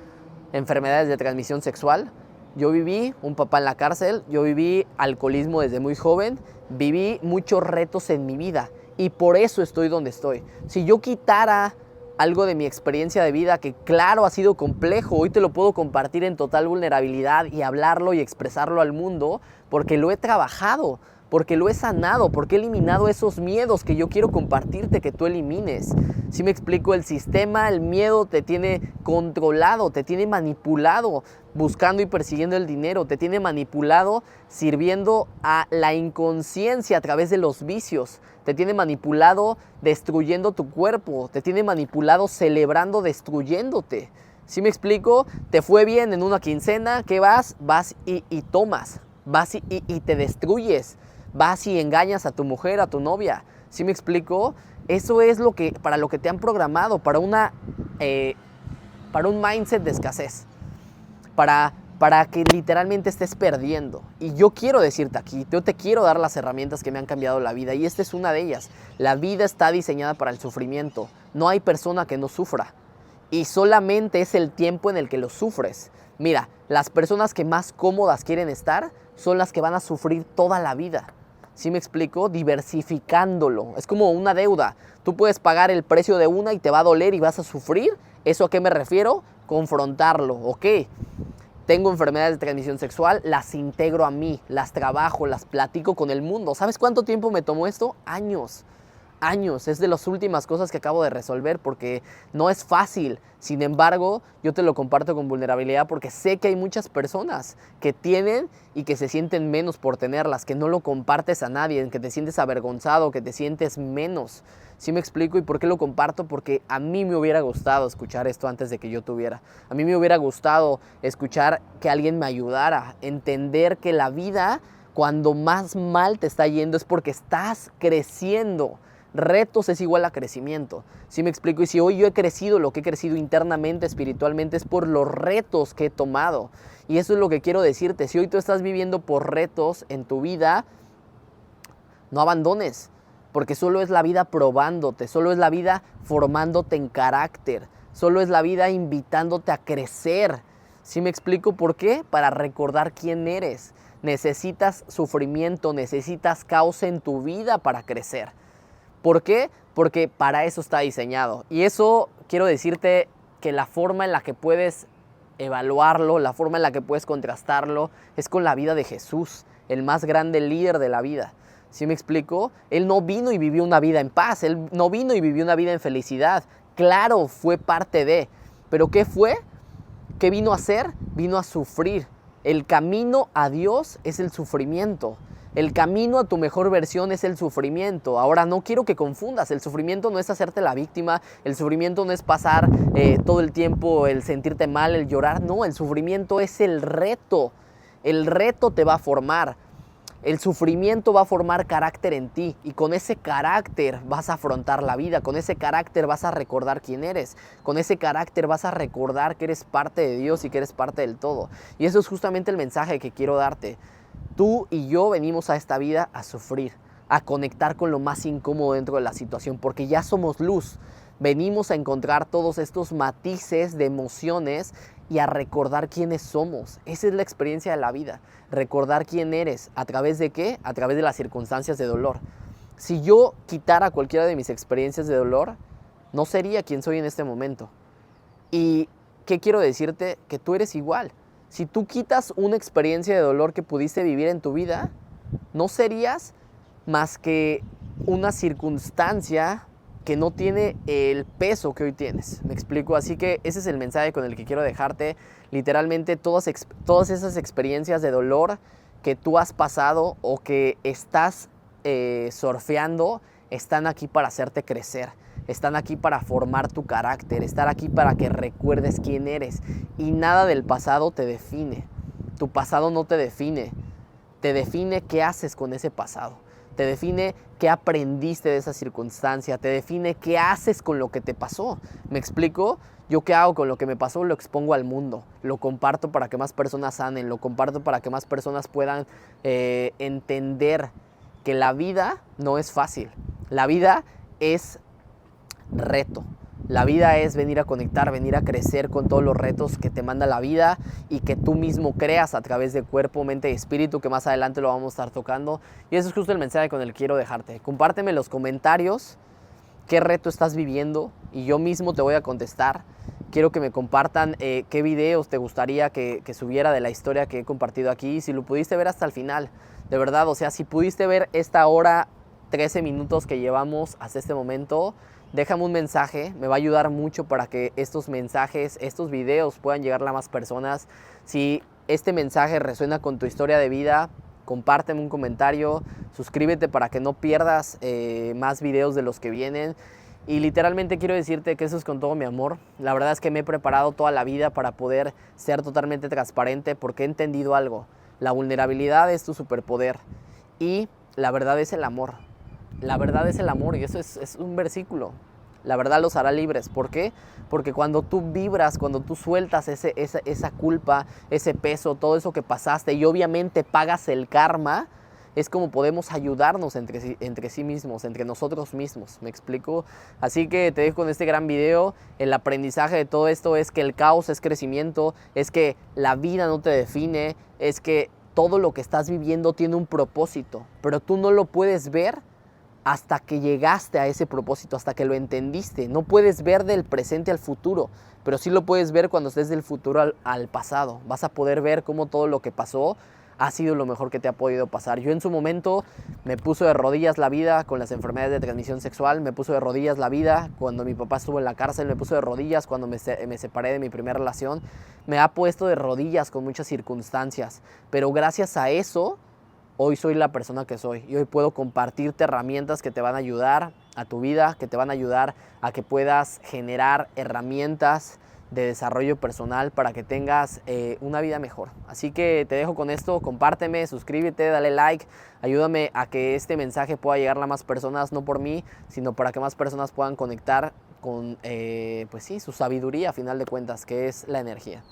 A: enfermedades de transmisión sexual, yo viví un papá en la cárcel, yo viví alcoholismo desde muy joven, viví muchos retos en mi vida y por eso estoy donde estoy. Si yo quitara algo de mi experiencia de vida, que claro ha sido complejo, hoy te lo puedo compartir en total vulnerabilidad y hablarlo y expresarlo al mundo porque lo he trabajado, porque lo he sanado, porque he eliminado esos miedos que yo quiero compartirte que tú elimines. ¿Sí me explico? El sistema, el miedo te tiene controlado, te tiene manipulado buscando y persiguiendo el dinero, te tiene manipulado sirviendo a la inconsciencia a través de los vicios, te tiene manipulado destruyendo tu cuerpo, te tiene manipulado celebrando destruyéndote. ¿Sí me explico? Te fue bien en una quincena, ¿qué vas? Vas y tomas, vas y te destruyes, vas y engañas a tu mujer, a tu novia. ¿Sí me explico? Eso es para lo que te han programado, para un mindset de escasez, para que literalmente estés perdiendo. Y yo quiero decirte aquí, yo te quiero dar las herramientas que me han cambiado la vida, y esta es una de ellas. La vida está diseñada para el sufrimiento. No hay persona que no sufra, y solamente es el tiempo en el que lo sufres. Mira, las personas que más cómodas quieren estar son las que van a sufrir toda la vida. ¿Sí me explico? Diversificándolo. Es como una deuda. Tú puedes pagar el precio de una y te va a doler y vas a sufrir. ¿Eso a qué me refiero? Confrontarlo. ¿Ok? Tengo enfermedades de transmisión sexual, las integro a mí, las trabajo, las platico con el mundo. ¿Sabes cuánto tiempo me tomó esto? Años. Es de las últimas cosas que acabo de resolver porque no es fácil. Sin embargo, yo te lo comparto con vulnerabilidad porque sé que hay muchas personas que tienen y que se sienten menos por tenerlas, que no lo compartes a nadie, que te sientes avergonzado, que te sientes menos. ¿Sí me explico? ¿Y por qué lo comparto? Porque a mí me hubiera gustado escuchar esto antes de que yo tuviera. A mí me hubiera gustado escuchar que alguien me ayudara, entender que la vida, cuando más mal te está yendo, es porque estás creciendo. Retos es igual a crecimiento. ¿Sí me explico? Y si hoy yo he crecido, lo que he crecido internamente, espiritualmente, es por los retos que he tomado. Y eso es lo que quiero decirte. Si hoy tú estás viviendo por retos en tu vida, no abandones. Porque solo es la vida probándote, solo es la vida formándote en carácter, solo es la vida invitándote a crecer. ¿Sí me explico por qué? Para recordar quién eres. Necesitas sufrimiento, necesitas caos en tu vida para crecer. ¿Por qué? Porque para eso está diseñado. Y eso quiero decirte que la forma en la que puedes evaluarlo, la forma en la que puedes contrastarlo, es con la vida de Jesús, el más grande líder de la vida. ¿Sí me explico? Él no vino y vivió una vida en paz, él no vino y vivió una vida en felicidad. Claro, fue parte de, pero ¿qué fue? ¿Qué vino a hacer? Vino a sufrir. El camino a Dios es el sufrimiento. El camino a tu mejor versión es el sufrimiento. Ahora, no quiero que confundas. El sufrimiento no es hacerte la víctima. El sufrimiento no es pasar todo el tiempo el sentirte mal, el llorar. No, el sufrimiento es el reto. El reto te va a formar. El sufrimiento va a formar carácter en ti. Y con ese carácter vas a afrontar la vida. Con ese carácter vas a recordar quién eres. Con ese carácter vas a recordar que eres parte de Dios y que eres parte del todo. Y eso es justamente el mensaje que quiero darte. Tú y yo venimos a esta vida a sufrir, a conectar con lo más incómodo dentro de la situación, porque ya somos luz. Venimos a encontrar todos estos matices de emociones y a recordar quiénes somos. Esa es la experiencia de la vida, recordar quién eres. ¿A través de qué? A través de las circunstancias de dolor. Si yo quitara cualquiera de mis experiencias de dolor, no sería quien soy en este momento. ¿Y qué quiero decirte? Que tú eres igual. Si tú quitas una experiencia de dolor que pudiste vivir en tu vida, no serías más que una circunstancia que no tiene el peso que hoy tienes. ¿Me explico? Así que ese es el mensaje con el que quiero dejarte. Literalmente todas esas experiencias de dolor que tú has pasado o que estás surfeando están aquí para hacerte crecer. Están aquí para formar tu carácter, están aquí para que recuerdes quién eres. Y nada del pasado te define. Tu pasado no te define. Te define qué haces con ese pasado. Te define qué aprendiste de esa circunstancia. Te define qué haces con lo que te pasó. ¿Me explico? Yo qué hago con lo que me pasó, lo expongo al mundo. Lo comparto para que más personas sanen. Lo comparto para que más personas puedan entender que la vida no es fácil. La vida es reto. La vida es venir a conectar, venir a crecer con todos los retos que te manda la vida y que tú mismo creas a través de cuerpo, mente y espíritu, que más adelante lo vamos a estar tocando. Y eso es justo el mensaje con el que quiero dejarte. Compárteme en los comentarios qué reto estás viviendo y yo mismo te voy a contestar Quiero que me compartan qué videos te gustaría que subiera de la historia que he compartido aquí. Si lo pudiste ver hasta el final, de verdad, o sea, si pudiste ver esta hora, 13 minutos que llevamos hasta este momento, déjame un mensaje, me va a ayudar mucho para que estos mensajes, estos videos puedan llegar a más personas. Si este mensaje resuena con tu historia de vida, compárteme un comentario, suscríbete para que no pierdas más videos de los que vienen. Y literalmente quiero decirte que eso es con todo mi amor. La verdad es que me he preparado toda la vida para poder ser totalmente transparente porque he entendido algo. La vulnerabilidad es tu superpoder y la verdad es el amor. La verdad es el amor y eso es un versículo. La verdad los hará libres. ¿Por qué? Porque cuando tú vibras, cuando tú sueltas esa culpa, ese peso, todo eso que pasaste y obviamente pagas el karma, es como podemos ayudarnos entre sí mismos, entre nosotros mismos. ¿Me explico? Así que te dejo con este gran video. El aprendizaje de todo esto es que el caos es crecimiento, es que la vida no te define, es que todo lo que estás viviendo tiene un propósito, pero tú no lo puedes ver hasta que llegaste a ese propósito, hasta que lo entendiste. No puedes ver del presente al futuro, pero sí lo puedes ver cuando estés del futuro al pasado. Vas a poder ver cómo todo lo que pasó ha sido lo mejor que te ha podido pasar. Yo en su momento me puso de rodillas la vida con las enfermedades de transmisión sexual, me puso de rodillas la vida cuando mi papá estuvo en la cárcel, me puso de rodillas cuando me separé de mi primera relación, me ha puesto de rodillas con muchas circunstancias, pero gracias a eso hoy soy la persona que soy y hoy puedo compartirte herramientas que te van a ayudar a tu vida, que te van a ayudar a que puedas generar herramientas de desarrollo personal para que tengas una vida mejor. Así que te dejo con esto, compárteme, suscríbete, dale like, ayúdame a que este mensaje pueda llegar a más personas, no por mí, sino para que más personas puedan conectar con, pues sí, su sabiduría a final de cuentas, que es la energía.